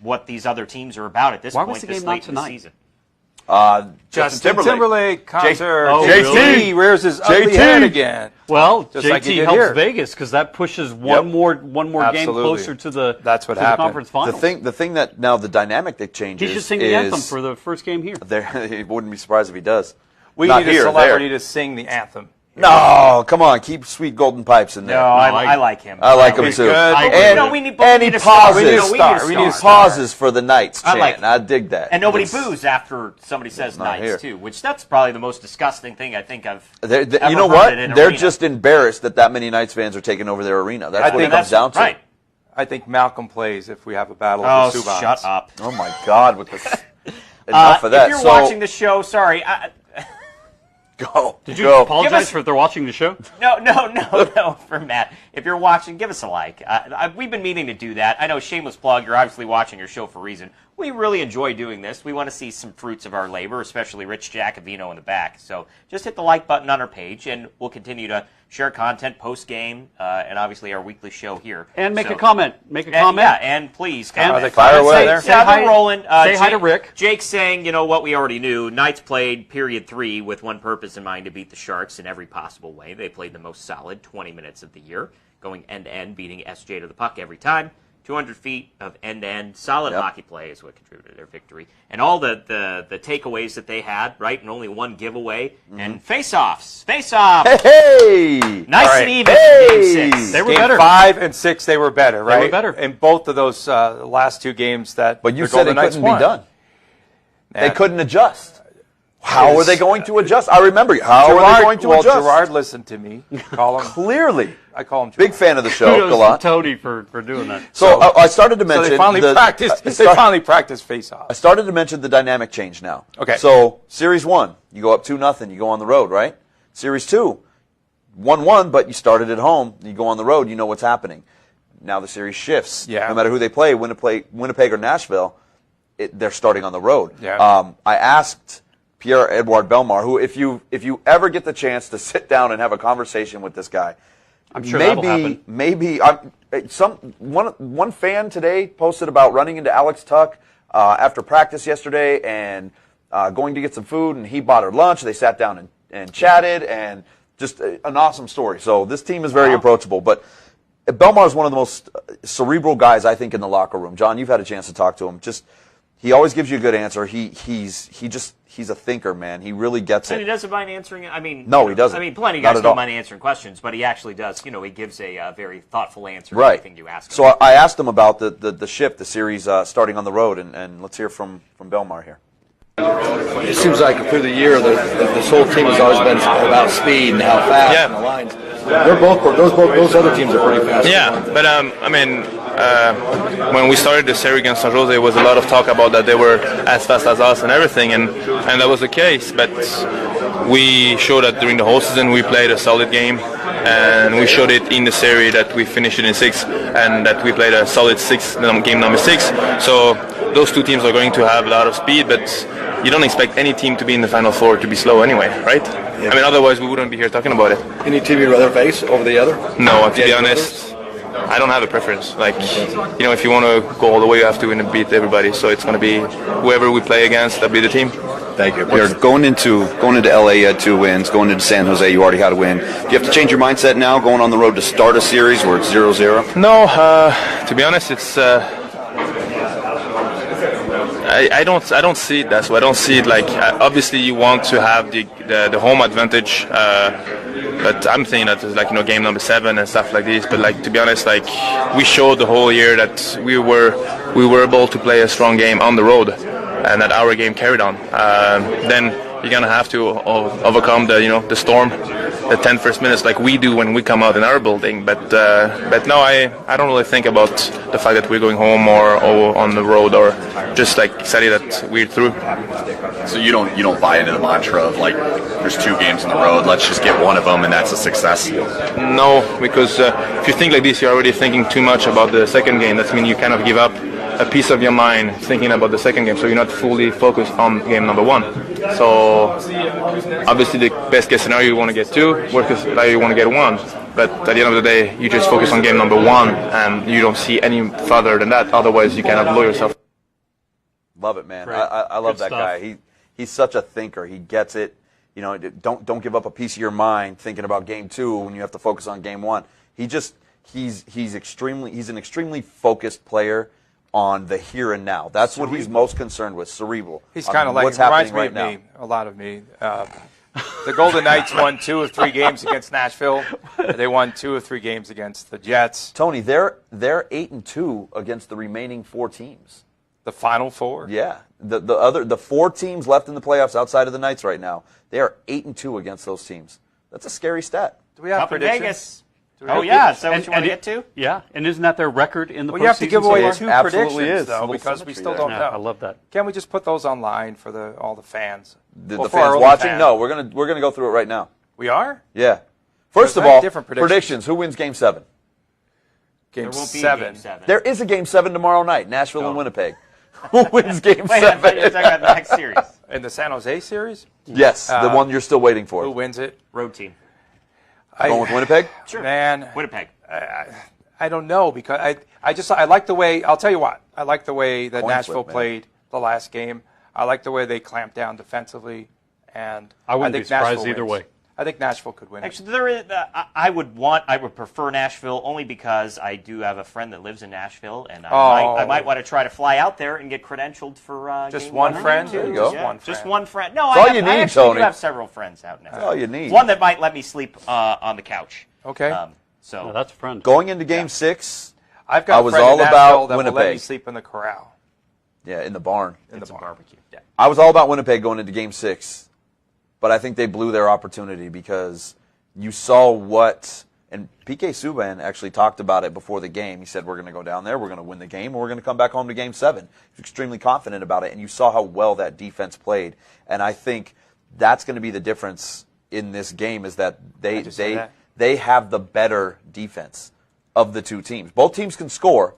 what these other teams are about at this point this late in the season. Justin Timberlake concert. JT really? Rears his ugly head again. Well, just JT like helps here. Vegas because that pushes one more game closer to the That's what happened. The conference finals. The thing that now the dynamic that changes. He should sing the anthem for the first game here. He wouldn't be surprised if he does. We need a celebrity to sing the anthem. No, come on, keep Sweet Golden Pipes in there. No, I like him. I like him too. And he pauses. We need pauses for the Knights chant. I dig that. And nobody boos after somebody says Knights too, which that's probably the most disgusting thing I think I've ever you know what? heard They're just embarrassed that many Knights fans are taking over their arena. That's what it comes down to. Right. I think Malcolm plays if we have a battle of the Subans. Shut up. Oh my God, with this. Enough of that. If you're watching the show, sorry. Go. Did you apologize for if they're watching the show? No, for Matt. If you're watching, give us a like. We've been meaning to do that. I know, shameless plug, you're obviously watching your show for a reason. We really enjoy doing this. We want to see some fruits of our labor, especially Rich Jacobino in the back. So just hit the like button on our page, and we'll continue to share content post-game, and obviously our weekly show here. And make a comment. Yeah, and please comment. Fire away. Say hi, rolling. Say hi to Rick. Jake's saying, what we already knew. Knights played period 3 with one purpose in mind, to beat the Sharks in every possible way. They played the most solid 20 minutes of the year, going end-to-end, beating SJ to the puck every time. 200 feet of end-to-end solid hockey play is what contributed to their victory. And all the takeaways that they had, right, and only one giveaway. And face-offs. Hey! Nice and even in Game 6. They were better. Game 5 and 6, they were better, right? They were better. In both of those last 2 games that But you the said Golden it Knights couldn't be won. done. They couldn't adjust. How are they going to adjust? I remember you. How are they going to adjust? Gerard listened to me. Call him. Clearly. I call him Gerard. Big fan of the show, Kudos Gallant. to Tony for doing that. So I started to mention. So they finally practiced face-off. I started to mention the dynamic change now. Okay. So Series 1, you go up 2-0, you go on the road, right? Series 2, 1-1, but you started at home, you go on the road, you know what's happening. Now the series shifts. Yeah. No matter who they play, Winnipeg or Nashville, they're starting on the road. Yeah. I asked Pierre-Edouard Bellemare, who if you ever get the chance to sit down and have a conversation with this guy, I'm sure that'll happen. Maybe one fan today posted about running into Alex Tuck after practice yesterday and going to get some food, and he bought her lunch. They sat down and chatted, and just an awesome story. So this team is very approachable, but Bellemare is one of the most cerebral guys I think in the locker room. John, you've had a chance to talk to him. He always gives you a good answer. He's a thinker, man. He really gets it. And he doesn't mind answering it. No, he doesn't. Plenty of guys don't mind answering questions, but he actually does. He gives a very thoughtful answer to everything you ask him. So I asked him about the shift, the series starting on the road, and let's hear from Bellemare here. It seems like through the year, this whole team has always been about speed and how fast and the lines. Those other teams are pretty fast. Yeah, but when we started the series against San Jose, there was a lot of talk about that they were as fast as us and everything, and that was the case. But we showed that during the whole season we played a solid game, and we showed it in the series that we finished it in 6, and that we played a solid game number 6. So those two teams are going to have a lot of speed, but you don't expect any team to be in the Final Four to be slow anyway, right? Yeah. Otherwise we wouldn't be here talking about it. Any team you'd rather face over the other? No, to be honest, I don't have a preference. If you want to go all the way, you have to win and beat everybody. So it's going to be whoever we play against, that'll be the team. Thank you. You're going into LA, you had 2 wins. Going into San Jose, you already had a win. Do you have to change your mindset now, going on the road to start a series where it's 0-0? No, to be honest, it's. I don't see it that way. I don't see it like. Obviously, you want to have the home advantage, but I'm thinking that it's like game number 7 and stuff like this. But like to be honest, like we showed the whole year that we were able to play a strong game on the road, and that our game carried on. Then you're gonna have to overcome the storm, the 10 first minutes like we do when we come out in our building. But no, I don't really think about the fact that we're going home or on the road, or just like excited that we're through. So you don't buy into the mantra of like there's 2 games on the road, let's just get one of them and that's a success? No, because if you think like this, you're already thinking too much about the second game. That means you kind of give up a piece of your mind thinking about the second game, so you're not fully focused on game number 1. So obviously the best case scenario you want to get 2, worst case scenario you want to get 1. But at the end of the day, you just focus on game number 1, and you don't see any further than that. Otherwise, you kind of blow yourself. Love it, man. Great. I love Good that stuff. guy. He's such a thinker. He gets it. Don't give up a piece of your mind thinking about game 2 when you have to focus on game 1. He's an extremely focused player on the here and now. That's what he's most concerned with. Cerebral. He's kind of like, what's reminds happening me right of now. me, a lot of me. The Golden Knights won 2 of 3 games against Nashville. They won 2 of 3 games against the Jets. Tony, they're 8-2 against the remaining 4 teams. The final 4? Yeah, the 4 teams left in the playoffs outside of the Knights right now. They are 8-2 against those teams. That's a scary stat. Do we have Up in predictions? Vegas. Oh yeah, is that what you want to get to? Yeah, and isn't that their record in the postseason? Well, you have to give away so 2 far? Absolutely predictions, is. though, A little because we symmetry still there. don't Yeah, know. I love that. Can't we just put those online for all the fans? The Well, for our fans only watching? fans. No, we're gonna go through it right now. We are? Yeah. First of I have all, different predictions. predictions. Who wins Game 7? Game There won't be 7. game 7. There is a Game 7 tomorrow night, Nashville and Winnipeg. Who wins Game Wait, I thought you were 7? talking about the next series. In the San Jose series? Yes, the one you're still waiting for. Who wins it? Road team. Going with Winnipeg? Sure. Man, Winnipeg. I don't know, because I like the way, I'll tell you what, I like the way that Coin Nashville flip, man. played the last game. I like the way they clamped down defensively, and I wouldn't think be surprised Nashville either wins. way. I think Nashville could win it. Actually, there is. I would prefer Nashville only because I do have a friend that lives in Nashville, and I might want to try to fly out there and get credentialed for Just game one 1 or friend? game 2. There you go. Yeah, Just just one one friend. No, That's I all you need, actually Tony. do have several friends out now. That's all you need. One that might let me sleep on the couch. Okay. So No, that's a friend. Going into Game 6, I've got I a was friend all in Nashville about that will let me Winnipeg. sleep in the corral. Yeah, in the barn. it's a barbecue. Yeah. I was all about Winnipeg going into Game 6, but I think they blew their opportunity because you saw what, and PK Subban actually talked about it before the game. He said, we're going to go down there, we're going to win the game, and we're going to come back home to Game 7. He's extremely confident about it, and you saw how well that defense played. And I think that's going to be the difference in this game is that they have the better defense of the 2 teams. Both teams can score,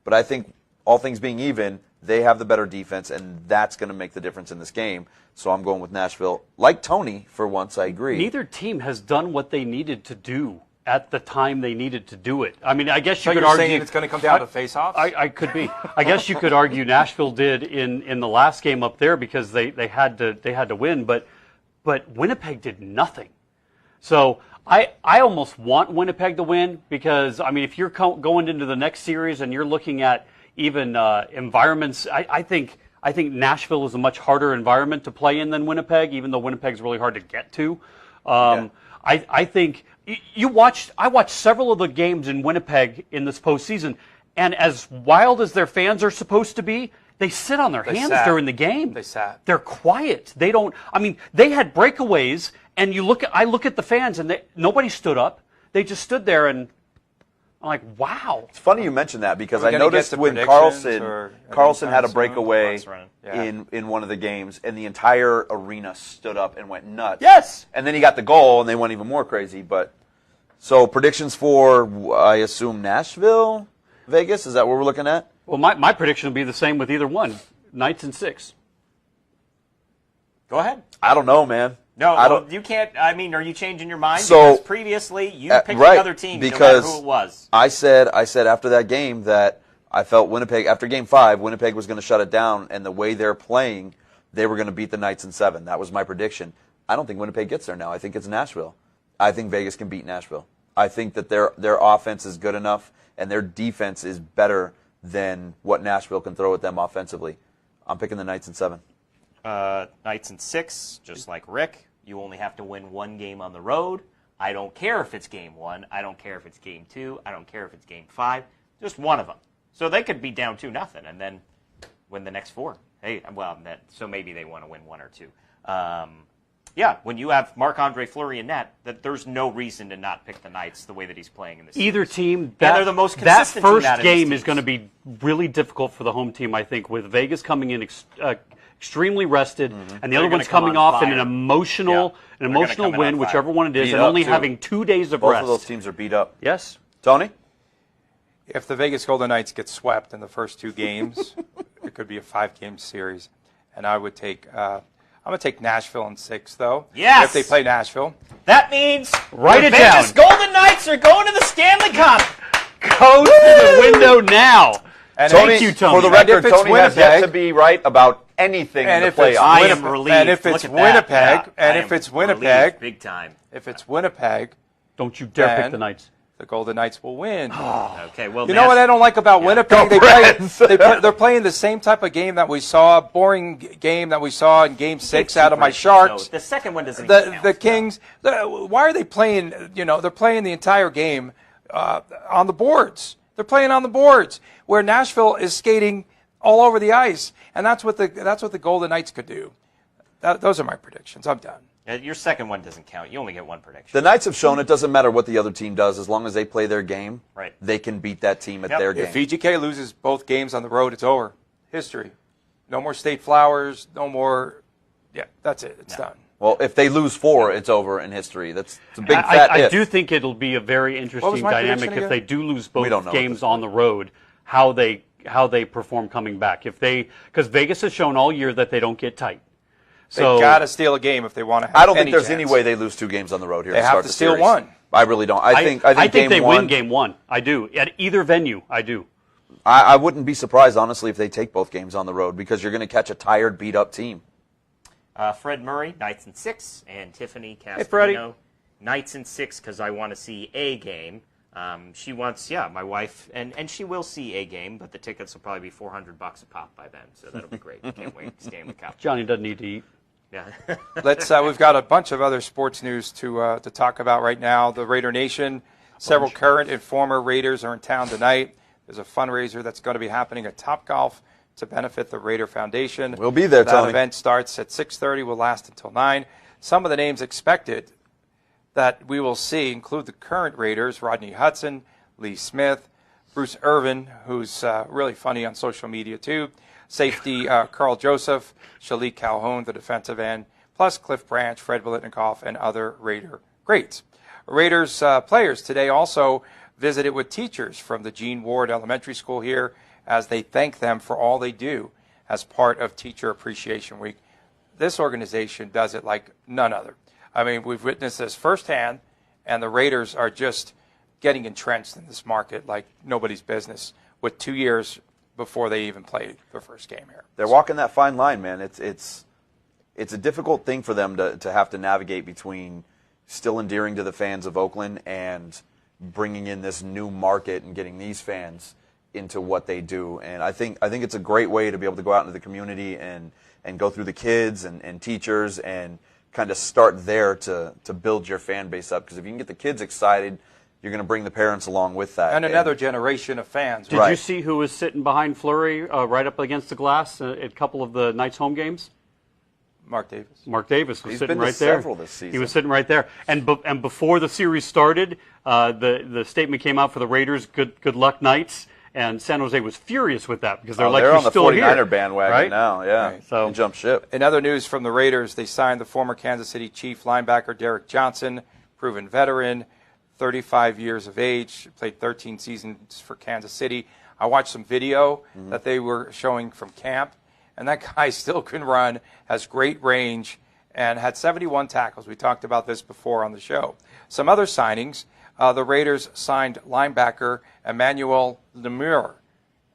but I think all things being even, they have the better defense, and that's going to make the difference in this game. So I'm going with Nashville. Like Tony, for once, I agree. Neither team has done what they needed to do at the time they needed to do it. I mean, I guess you could you're argue saying it's going to come down to face-offs? I could be. I guess you could argue Nashville did in the last game up there because they had to win, but Winnipeg did nothing. So I almost want Winnipeg to win because I mean, if you're going into the next series and you're looking at even environments, I think Nashville is a much harder environment to play in than Winnipeg, even though Winnipeg's really hard to get to. I think I watched several of the games in Winnipeg in this postseason, and as wild as their fans are supposed to be, they sit on their hands during the game. They sat. They're quiet. They don't. I mean, they had breakaways, and I look at the fans, and nobody stood up. They just stood there, and I'm like, wow. It's funny you mentioned that because I Are we gonna noticed get to when predictions or Carlson had a anytime soon? breakaway Yeah. in one of the games, and the entire arena stood up and went nuts. Yes. And then he got the goal, and they went even more crazy. But so predictions for, I assume, Nashville, Vegas. Is that what we're looking at? Well, my prediction would be the same with either one. Knights in 6. Go ahead. I don't know, man. No, I don't. you can't. I mean, are you changing your mind? So, because previously you picked right, another team, no because matter who it was. I said after that game that I felt Winnipeg, after Game 5, Winnipeg was going to shut it down, and the way they're playing, they were going to beat the Knights in 7. That was my prediction. I don't think Winnipeg gets there now. I think it's Nashville. I think Vegas can beat Nashville. I think that their offense is good enough and their defense is better than what Nashville can throw at them offensively. I'm picking the Knights in 7. Knights in 6, just like Rick. You only have to win one game on the road. I don't care if it's game 1. I don't care if it's game 2. I don't care if it's game 5. Just one of them. So they could be down 2-0 and then win the next 4. Hey, well, so maybe they want to win 1 or 2. Yeah, when you have Marc-Andre Fleury in net, that there's no reason to not pick the Knights the way that he's playing in this series. Either team, they're the most that consistent first team game is going to be really difficult for the home team, I think, with Vegas coming in extremely rested, and the other one's coming off in an emotional win, whichever one it is, and only having 2 days of rest. Both of those teams are beat up. Yes. Tony? If the Vegas Golden Knights get swept in the first 2 games, it could be a 5-game series, and I would take. I'm going to take Nashville in 6, though. Yes. If they play Nashville. That means Write it Vegas down. Golden Knights are going to the Stanley Cup. Go to the window now. And Thank you, Tony. For the record, Tony has yet to be right about anything in the playoffs. I am relieved. And if it's Winnipeg, big time. If it's Winnipeg, don't you dare pick the Knights. The Golden Knights will win. Okay, well, you know what I don't like about Winnipeg? They're playing the same type of game that we saw, boring game that we saw in Game 6 out of my Sharks. No, the second one doesn't count. The Kings, why are they playing, they're playing the entire game on the boards. They're playing on the boards, where Nashville is skating all over the ice, and that's what the Golden Knights could do. Those are my predictions. I'm done. Your second one doesn't count. You only get one prediction. The Knights have shown it doesn't matter what the other team does. As long as they play their game, right, they can beat that team at their game. If VGK loses both games on the road, it's over. History. No more State Flowers. No more. Yeah, that's it. It's done. Well, if they lose 4, it's over in history. That's a big fat I if. do think it'll be a very interesting dynamic if they do lose both games on the road, how they perform coming back. Because Vegas has shown all year that they don't get tight. They've got to steal a game if they want to have I don't think any there's chance. any way they lose 2 games on the road here. They to have start to the steal series. one. I really don't. I think they win game 1. I do. At either venue, I do. I wouldn't be surprised, honestly, if they take both games on the road because you're going to catch a tired, beat-up team. Fred Murray, Knights in 6, and Tiffany Castellino, Hey, Freddie. Knights in 6 because I want to see a game. She wants, my wife, and she will see a game, but the tickets will probably be $400 a pop by then, so that'll be great. Can't wait to stay in the couch. Johnny doesn't need to eat. Yeah. We've got a bunch of other sports news to talk about right now. The Raider Nation, several current and former Raiders are in town tonight. There's a fundraiser that's going to be happening at Topgolf to benefit the Raider Foundation. We'll be there, That Tony. event starts at 6:30, will last until 9. Some of the names expected that we will see include the current Raiders, Rodney Hudson, Lee Smith, Bruce Irvin, who's really funny on social media too, safety Carl Joseph, Shalik Calhoun, the defensive end, plus Cliff Branch, Fred Biletnikoff, and other Raider greats. Raiders players today also visited with teachers from the Gene Ward Elementary School here as they thank them for all they do as part of Teacher Appreciation Week. This organization does it like none other. I mean, we've witnessed this firsthand, and the Raiders are just getting entrenched in this market like nobody's business with 2 years before they even played their first game here. They're walking that fine line, man. It's a difficult thing for them to have to navigate between still endearing to the fans of Oakland and bringing in this new market and getting these fans into what they do. And I think it's a great way to be able to go out into the community and go through the kids and teachers and kind of start there to build your fan base up. Because if you can get the kids excited, you're going to bring the parents along with that. And another generation of fans. Did you see who was sitting behind Fleury right up against the glass at a couple of the Knights home games? Mark Davis. Mark Davis was He's sitting been to right there. several this season. He was sitting right there. And before the series started, the statement came out for the Raiders, good luck, Knights. And San Jose was furious with that because they're like, they're you're on the still 49er here, bandwagon right? now, yeah. Right. So jump ship. In other news from the Raiders, they signed the former Kansas City Chief linebacker Derek Johnson, proven veteran, 35 years of age, played 13 seasons for Kansas City. I watched some video that they were showing from camp, and that guy still can run, has great range, and had 71 tackles. We talked about this before on the show. Some other signings, the Raiders signed linebacker Emmanuel Lemire,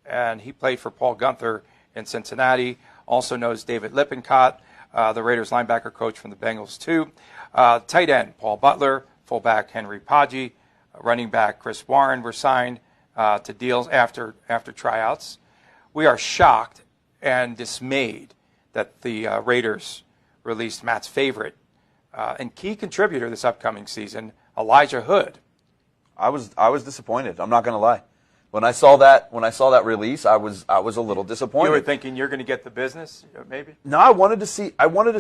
and he played for Paul Gunther in Cincinnati. also knows David Lippincott, the Raiders linebacker coach from the Bengals too. Tight end Paul Butler, fullback Henry Paggi, running back Chris Warren were signed to deals after tryouts. We are shocked and dismayed that the Raiders released Matt's favorite and key contributor this upcoming season, Elijah Hood. I was disappointed. I'm not going to lie. When I saw that release, I was a little disappointed. You were thinking you're going to get the business, maybe? No, I wanted to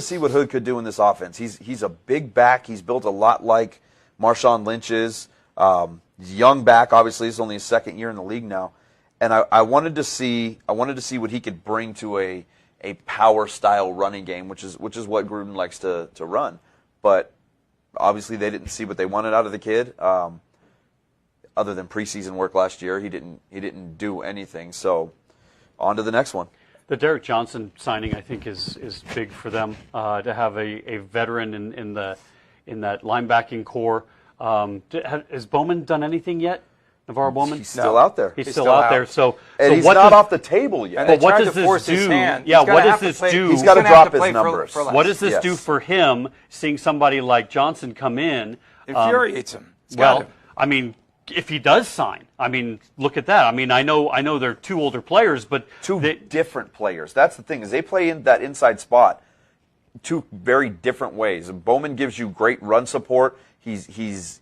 see what Hood could do in this offense. He's a big back. He's built a lot like Marshawn Lynch is. He's a young back. Obviously, it's only his second year in the league now, and I wanted to see what he could bring to a power style running game, which is what Gruden likes to run. But obviously, they didn't see what they wanted out of the kid. Other than preseason work last year, he didn't do anything. So, on to the nenext one. The Derek Johnson signing, I think, is big for them to have a veteran in that linebacking core. Has Bowman done anything yet? Navarro Bowman? He's still out there. He's still out there. So he's not off the table yet. But what does this do? Yeah, what does this do? He's got to drop his numbers. What does this do for him? Seeing somebody like Johnson come in infuriates him. Well, I mean, if he does sign, I mean, look at that. I mean, I know they're two older players, but two different players. That's the thing, is they play in that inside spot two very different ways. Bowman gives you great run support. He's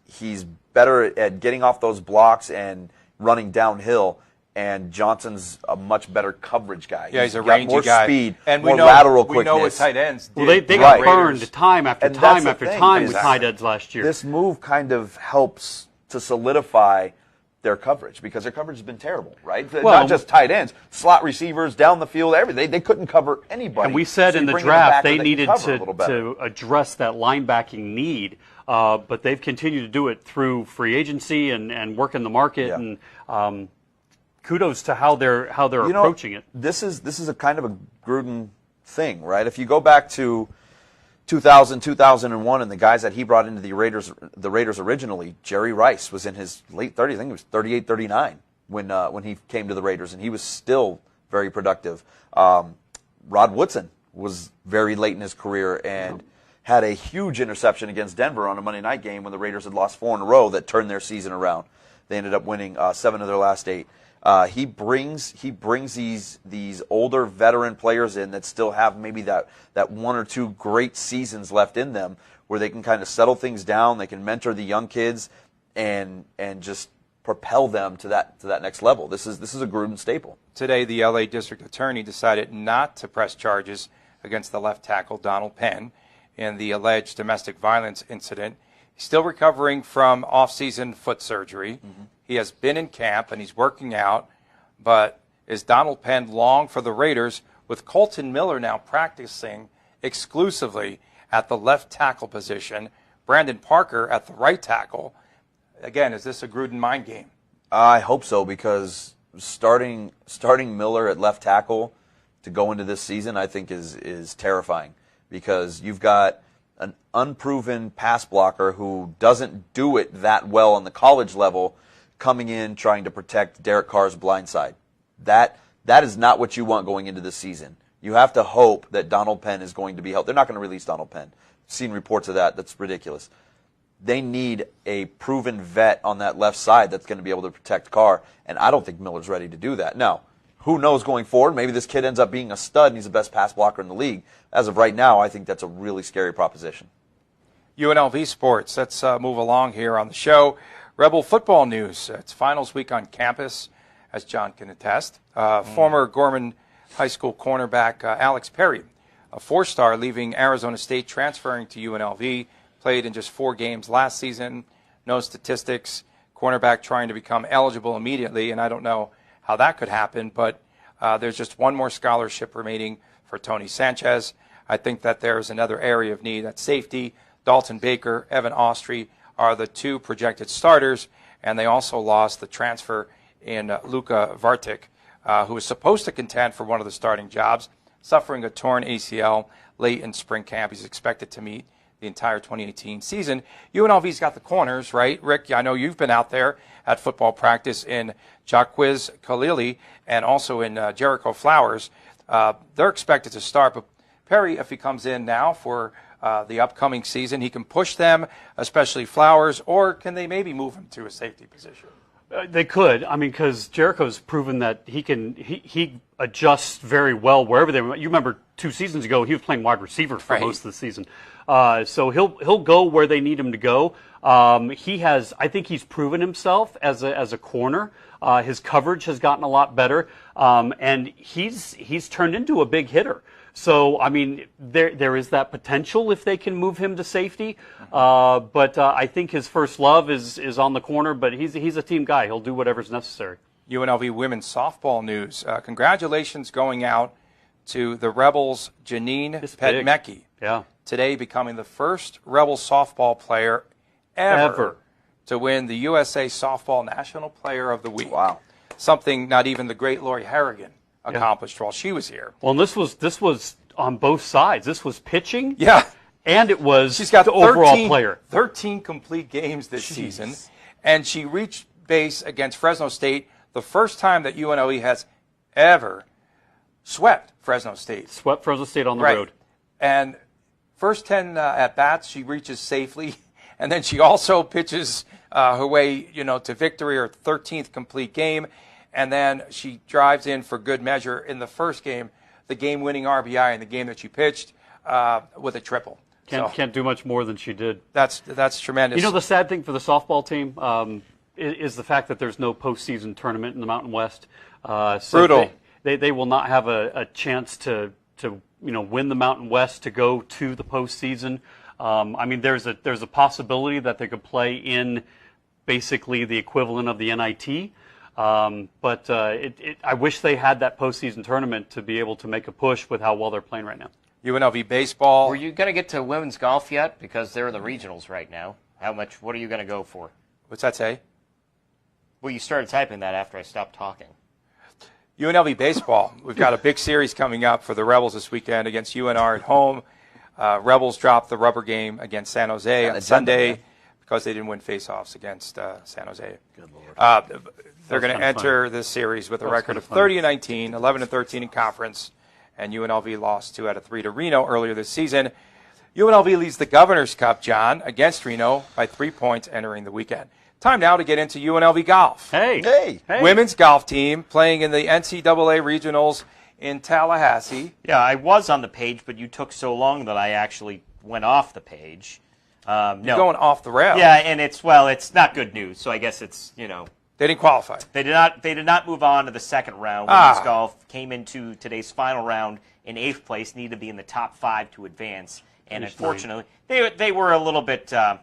better at getting off those blocks and running downhill. And Johnson's a much better coverage guy. Yeah, he's a got rangy more guy. speed, and more lateral quickness. We know what tight ends did. Well, they got burned time after time after time with tight ends last year. This move kind of helps to solidify their coverage, because their coverage has been terrible, right? Well, not just tight ends, slot receivers, down the field, everything. They couldn't cover anybody. And we said in the draft they needed to address that linebacking need, but they've continued to do it through free agency and working the market. Yeah. And kudos to how they're approaching it. This is a kind of a Gruden thing, right? If you go back to 2000, 2001, and the guys that he brought into the Raiders originally, Jerry Rice was in his late 30s. I think he was 38, 39 when he came to the Raiders, and he was still very productive. Rod Woodson was very late in his career and had a huge interception against Denver on a Monday night game when the Raiders had lost 4 in a row that turned their season around. They ended up winning 7 of their last 8. He brings these older veteran players in that still have maybe that 1 or 2 great seasons left in them, where they can kind of settle things down. They can mentor the young kids and just propel them to that next level. This is a Gruden staple. Today, the LA District Attorney decided not to press charges against the left tackle Donald Penn in the alleged domestic violence incident. He's still recovering from off-season foot surgery. Mm-hmm. He has been in camp and he's working out, but is Donald Penn long for the Raiders, with Colton Miller now practicing exclusively at the left tackle position, Brandon Parker at the right tackle? Again, is this a Gruden mind game? I hope so, because starting Miller at left tackle to go into this season, I think is terrifying, because you've got an unproven pass blocker who doesn't do it that well on the college level, coming in trying to protect Derek Carr's blind side. That is not what you want going into this season. You have to hope that Donald Penn is going to be helped. They're not going to release Donald Penn. I've seen reports of that. That's ridiculous. They need a proven vet on that left side that's going to be able to protect Carr, and I don't think Miller's ready to do that. Now, who knows going forward? Maybe this kid ends up being a stud and he's the best pass blocker in the league. As of right now, I think that's a really scary proposition. UNLV sports. Let's move along here on the show. Rebel football news. It's finals week on campus, as John can attest. Former Gorman High School cornerback Alex Perry, a 4-star leaving Arizona State, transferring to UNLV, played in just 4 games last season. No statistics. Cornerback trying to become eligible immediately, and I don't know how that could happen, but there's just one more scholarship remaining for Tony Sanchez. I think that there's another area of need at safety. Dalton Baker, Evan Austrie are the 2 projected starters, and they also lost the transfer in Luka Vartic, who was supposed to contend for one of the starting jobs, suffering a torn ACL late in spring camp. He's expected to meet the entire 2018 season. UNLV's got the corners, right? Rick, I know you've been out there at football practice in Jaquiz Khalili and also in Jericho Flowers. They're expected to start, but Perry, if he comes in now for the upcoming season, he can push them, especially Flowers, or can they maybe move him to a safety position? They could. I mean, because Jericho's proven that he adjusts very well wherever they went. You remember 2 seasons ago, he was playing wide receiver for most of the season. So he'll go where they need him to go. I think he's proven himself as a corner. His coverage has gotten a lot better, and he's turned into a big hitter. So, I mean, there is that potential if they can move him to safety. But I think his first love is on the corner, but he's a team guy. He'll do whatever's necessary. UNLV women's softball news. Congratulations going out to the Rebels' Janine Petmecki. Yeah. Today becoming the first Rebels softball player ever to win the USA Softball National Player of the Week. Wow. Something not even the great Lori Harrigan accomplished while she was here. Well, and this was on both sides. This was pitching. Yeah. And it was She's got the overall player. 13 complete games this season. And she reached base against Fresno State the first time that UNLV has ever swept Fresno State. Swept Fresno State on the road. And first 10 at-bats, she reaches safely. And then she also pitches her way, to victory, her 13th complete game. And then she drives in for good measure in the first game, the game-winning RBI in the game that she pitched with a triple. Can't do much more than she did. That's tremendous. The sad thing for the softball team is the fact that there's no postseason tournament in the Mountain West. So brutal. They will not have a chance to win the Mountain West to go to the postseason. I mean, there's a possibility that they could play in basically the equivalent of the NIT. But I wish they had that postseason tournament to be able to make a push with how well they're playing right now. UNLV baseball. Were you going to get to women's golf yet? Because they're in the regionals right now. What are you going to go for? What's that say? Well, you started typing that after I stopped talking. UNLV baseball. We've got a big series coming up for the Rebels this weekend against UNR at home. Rebels dropped the rubber game against San Jose on Sunday because they didn't win faceoffs against San Jose. Good Lord. They're going to enter this series with a record of 30-19, 11-13 in conference, and UNLV lost 2 out of 3 to Reno earlier this season. UNLV leads the Governor's Cup, John, against Reno by 3 points entering the weekend. Time now to get into UNLV golf. Hey. Women's golf team playing in the NCAA regionals in Tallahassee. Yeah, I was on the page, but you took so long that I actually went off the page. You're going off the rail. Yeah, and it's not good news. So I guess it's they didn't qualify. They did not move on to the second round. Women's golf came into today's final round in 8th place, needed to be in the top 5 to advance, and unfortunately they were a little bit down.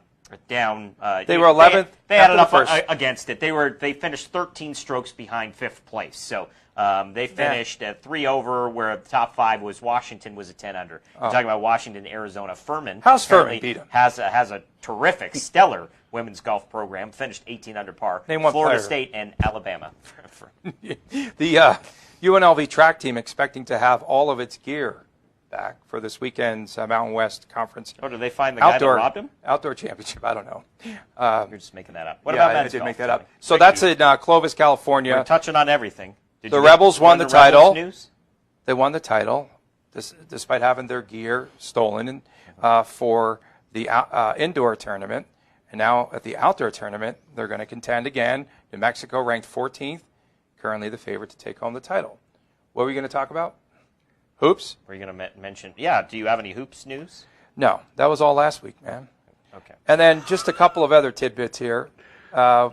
They were 11th. They had enough against it. They finished 13 strokes behind 5th place. So they finished at 3 over, where the top 5 was Washington was a 10 under. We're talking about Washington, Arizona. Furman. How's Furman beat them? Has a terrific, stellar women's golf program. Finished 18 under par. Name one Florida player. State and Alabama. The UNLV track team expecting to have all of its gear back for this weekend's Mountain West Conference. Oh, did they find the guy that robbed him? Outdoor championship. I don't know. You're just making that up. What about men's I did golf? make that up. So that's in Clovis, California. We're touching on everything. The Rebels won the title. News? They won the title, despite having their gear stolen for the indoor tournament. And now at the outdoor tournament, they're going to contend again. New Mexico ranked 14th, currently the favorite to take home the title. What were you going to talk about? Hoops? Were you going to mention? Yeah. Do you have any hoops news? No, that was all last week, man. Okay. And then just a couple of other tidbits here. The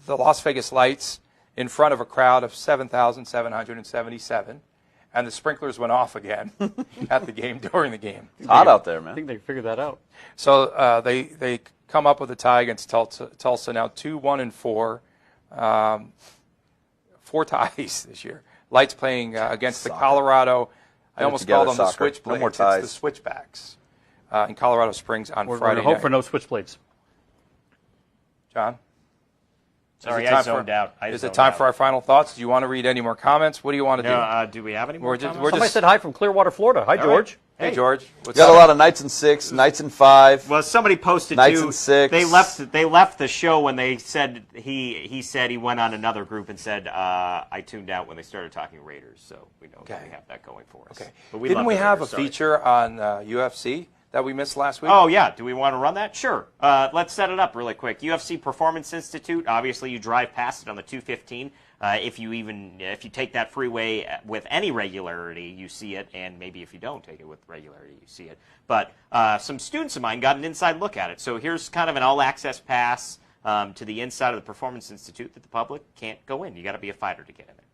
Las Vegas Lights in front of a crowd of 7,777, and the sprinklers went off again at the game during the game. It's hot out there, man. I think they figured that out. So they come up with a tie against Tulsa now 2-1-4, 4 ties this year. Lights playing against the Colorado. I almost called them the Switchblades. No more ties. It's the Switchbacks in Colorado Springs on Friday We're going to hope night. for no switchblades. John? Sorry, I zoned out. Is it time for our final thoughts? Do you want to read any more comments? What do you want to do? Do we have any more comments? Somebody said hi from Clearwater, Florida. Hi, George. Right. Hey, George. What's got a lot of nights and 6, nights and 5. Well, somebody posted nights too. And 6. They left the show when they said he said he went on another group and said I tuned out when they started talking Raiders. So we know that we have that going for us. Okay. But Didn't we have a feature on UFC that we missed last week? Oh yeah. Do we want to run that? Sure. Let's set it up really quick. UFC Performance Institute. Obviously, you drive past it on the 215. If you take that freeway with any regularity, you see it, and maybe if you don't take it with regularity, you see it. But some students of mine got an inside look at it. So here's kind of an all-access pass to the inside of the Performance Institute that the public can't go in. You got to be a fighter to get in there.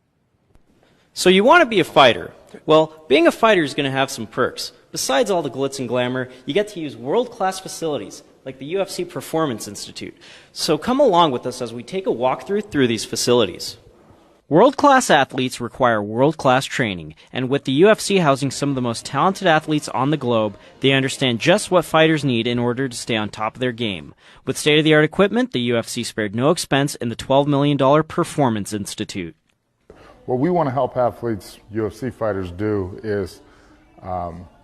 So you want to be a fighter. Well, being a fighter is going to have some perks. Besides all the glitz and glamour, you get to use world-class facilities like the UFC Performance Institute. So come along with us as we take a walkthrough through these facilities. World-class athletes require world-class training, and with the UFC housing some of the most talented athletes on the globe, they understand just what fighters need in order to stay on top of their game. With state-of-the-art equipment, the UFC spared no expense in the $12 million Performance Institute. What we want to help athletes, UFC fighters, do is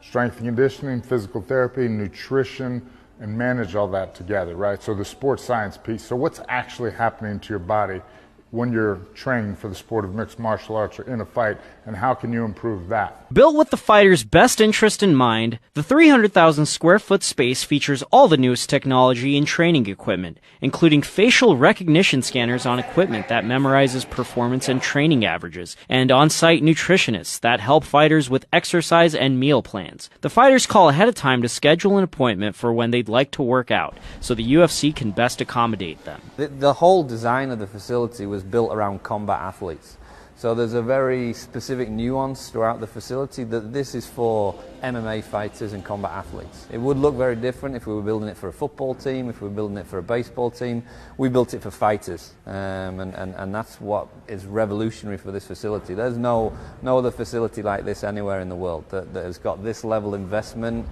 strength and conditioning, physical therapy, nutrition, and manage all that together, right? So the sports science piece. So what's actually happening to your body when you're training for the sport of mixed martial arts or in a fight, and how can you improve that? Built with the fighter's best interest in mind, the 300,000 square foot space features all the newest technology and training equipment, including facial recognition scanners on equipment that memorizes performance and training averages, and on-site nutritionists that help fighters with exercise and meal plans. The fighters call ahead of time to schedule an appointment for when they'd like to work out, so the UFC can best accommodate them. The whole design of the facility was built around combat athletes. So there's a very specific nuance throughout the facility that this is for MMA fighters and combat athletes. It would look very different if we were building it for a football team, if we were building it for a baseball team. We built it for fighters, and that's what is revolutionary for this facility. There's no other facility like this anywhere in the world that has got this level of investment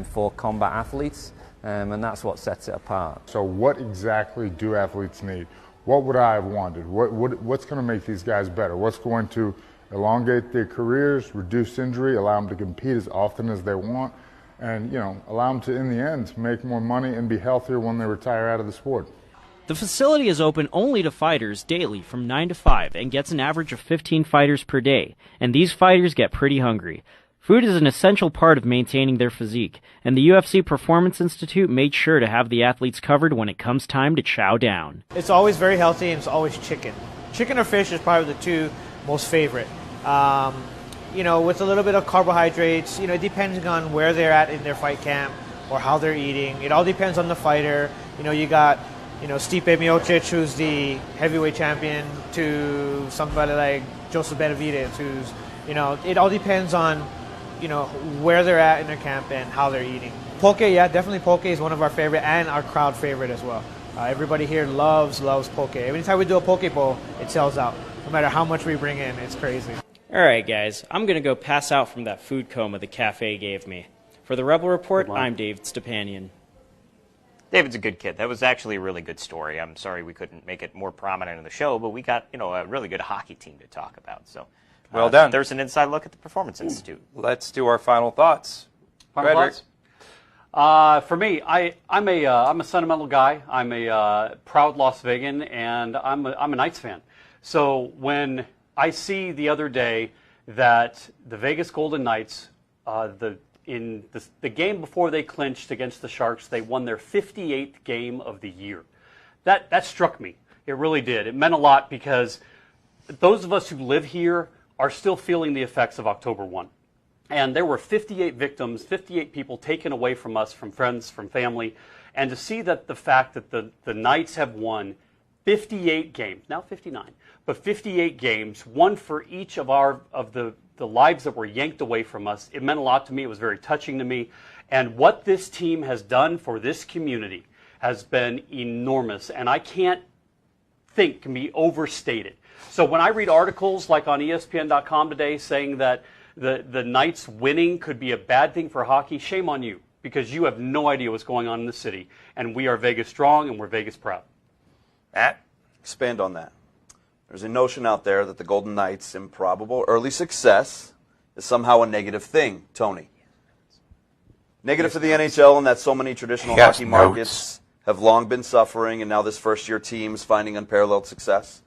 for combat athletes, and that's what sets it apart. So what exactly do athletes need? What would I have wanted? What's going to make these guys better? What's going to elongate their careers, reduce injury, allow them to compete as often as they want, and allow them to, in the end, make more money and be healthier when they retire out of the sport? The facility is open only to fighters daily from 9 to 5 and gets an average of 15 fighters per day, and these fighters get pretty hungry. Food is an essential part of maintaining their physique, and the UFC Performance Institute made sure to have the athletes covered when it comes time to chow down. It's always very healthy, and it's always chicken. Chicken or fish is probably the two most favorite. With a little bit of carbohydrates, depending on where they're at in their fight camp or how they're eating. It all depends on the fighter. You got, Stipe Miocic, who's the heavyweight champion, to somebody like Joseph Benavidez, who's, it all depends on where they're at in their camp and how they're eating. Poke, yeah, definitely poke is one of our favorite and our crowd favorite as well. Everybody here loves poke. Every time we do a poke bowl, it sells out. No matter how much we bring in, it's crazy. All right, guys, I'm going to go pass out from that food coma the cafe gave me. For the Rebel Report, I'm David Stepanian. David's a good kid. That was actually a really good story. I'm sorry we couldn't make it more prominent in the show, but we got a really good hockey team to talk about. So. Well done. There's an inside look at the Performance Institute. Let's do our final thoughts. Final thoughts? For me, I'm a sentimental guy. I'm a proud Las Vegan, and I'm a Knights fan. So when I see the other day that the Vegas Golden Knights, in the game before they clinched against the Sharks, they won their 58th game of the year. That struck me. It really did. It meant a lot because those of us who live here are still feeling the effects of October 1. And there were 58 victims, 58 people taken away from us, from friends, from family. And to see that the fact that the Knights have won 58 games, now 59, but 58 games, one for each of the lives that were yanked away from us, it meant a lot to me. It was very touching to me. And what this team has done for this community has been enormous. And I can't think can be overstated. So when I read articles like on ESPN.com today saying that the Knights winning could be a bad thing for hockey, shame on you, because you have no idea what's going on in the city. And we are Vegas strong, and we're Vegas proud. Matt? Expand on that. There's a notion out there that the Golden Knights' improbable early success is somehow a negative thing, Tony. Negative for the NHL in that so many traditional hockey markets have long been suffering, and now this first-year team is finding unparalleled success.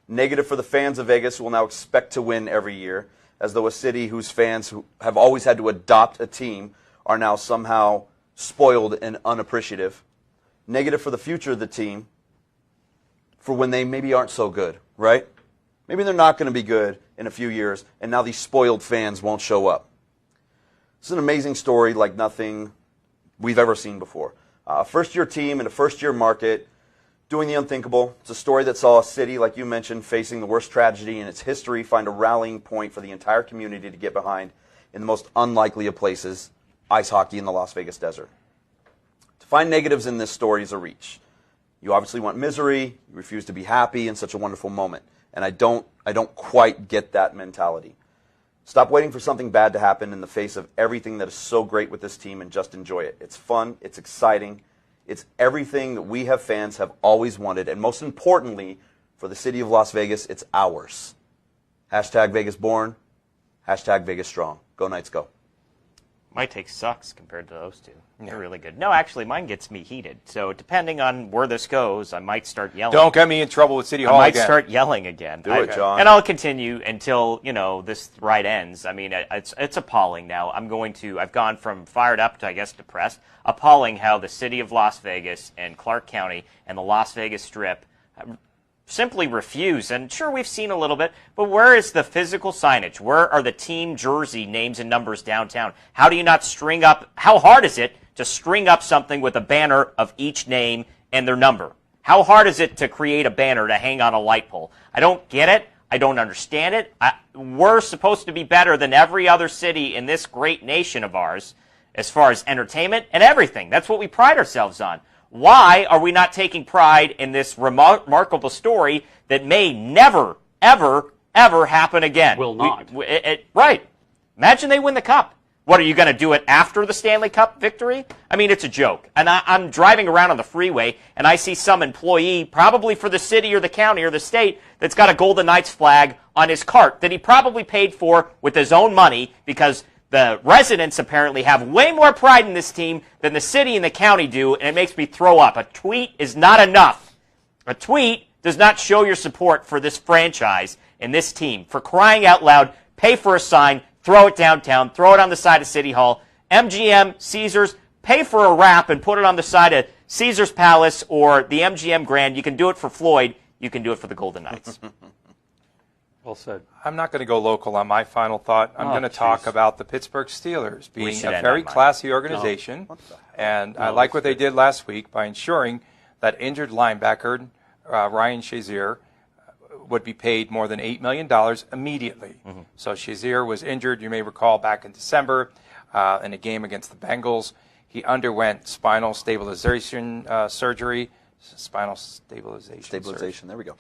Negative for the fans of Vegas who will now expect to win every year, as though a city whose fans who have always had to adopt a team are now somehow spoiled and unappreciative. Negative for the future of the team, for when they maybe aren't so good, right? Maybe they're not going to be good in a few years, and now these spoiled fans won't show up. This is an amazing story like nothing we've ever seen before. A first-year team in a first-year market doing the unthinkable. It's a story that saw a city, like you mentioned, facing the worst tragedy in its history, find a rallying point for the entire community to get behind in the most unlikely of places, ice hockey in the Las Vegas desert. To find negatives in this story is a reach. You obviously want misery, you refuse to be happy in such a wonderful moment. And I don't quite get that mentality. Stop waiting for something bad to happen in the face of everything that is so great with this team and just enjoy it. It's fun, it's exciting, it's everything that we have fans have always wanted, and most importantly, for the city of Las Vegas, it's ours. Hashtag Vegas born, hashtag Vegas strong. Go Knights, go. My take sucks compared to those two. They're really good. No, actually, mine gets me heated. So depending on where this goes, I might start yelling. Don't get me in trouble with City Hall again. I might start yelling again. Do it, John. And I'll continue until, this ride ends. I mean, it's appalling now. I've gone from fired up to, I guess, depressed. Appalling how the city of Las Vegas and Clark County and the Las Vegas Strip simply refuse. And sure, we've seen a little bit, but where is the physical signage? Where are the team jersey names and numbers downtown? How do you not string up, how hard is it to string up something with a banner of each name and their number? How hard is it to create a banner to hang on a light pole? I don't get it. I don't understand it. We're supposed to be better than every other city in this great nation of ours as far as entertainment and everything. That's what we pride ourselves on. Why are we not taking pride in this remarkable story that may never, ever, ever happen again? Will not. Right. Imagine they win the Cup. What, are you going to do it after the Stanley Cup victory? I mean, it's a joke. And I'm driving around on the freeway, and I see some employee, probably for the city or the county or the state, that's got a Golden Knights flag on his cart that he probably paid for with his own money, because the residents apparently have way more pride in this team than the city and the county do, and it makes me throw up. A tweet is not enough. A tweet does not show your support for this franchise and this team. For crying out loud, pay for a sign, throw it downtown, throw it on the side of City Hall. MGM, Caesars, pay for a wrap and put it on the side of Caesars Palace or the MGM Grand. You can do it for Floyd. You can do it for the Golden Knights. Well said. I'm not going to go local on my final thought. I'm going to talk about the Pittsburgh Steelers being a very classy organization. And I like what they did last week by ensuring that injured linebacker Ryan Shazier would be paid more than $8 million immediately. So Shazier was injured, you may recall, back in December in a game against the Bengals. He underwent spinal stabilization surgery. Spinal stabilization. There we go.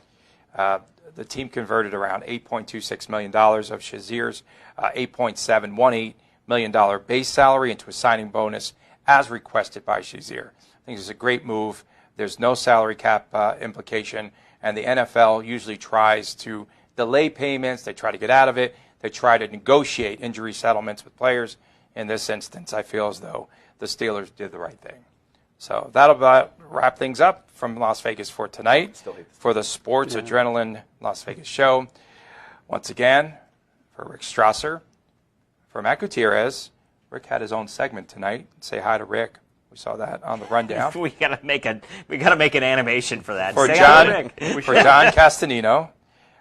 The team converted around $8.26 million of Shazier's $8.718 million base salary into a signing bonus as requested by Shazier. I think it's a great move. There's no salary cap implication, and the NFL usually tries to delay payments. They try to get out of it. They try to negotiate injury settlements with players. In this instance, I feel as though the Steelers did the right thing. So that'll about wrap things up from Las Vegas for tonight for the Sports Adrenaline Las Vegas show. Once again, for Rick Strasser, for Matt Gutierrez. Rick had his own segment tonight. Say hi to Rick. We saw that on the rundown. we gotta make an animation for that. For Say John, hi to Rick. for John Castanino,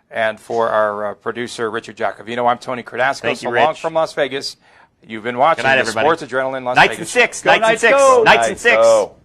and for our producer Richard Jacovino. I'm Tony Cardasco. Thank you, so long Rich. from Las Vegas. You've been watching Good night, the everybody. Sports Adrenaline Las Nights Vegas. and six. Go Nights and Knights, six. go. Nights and six. Go.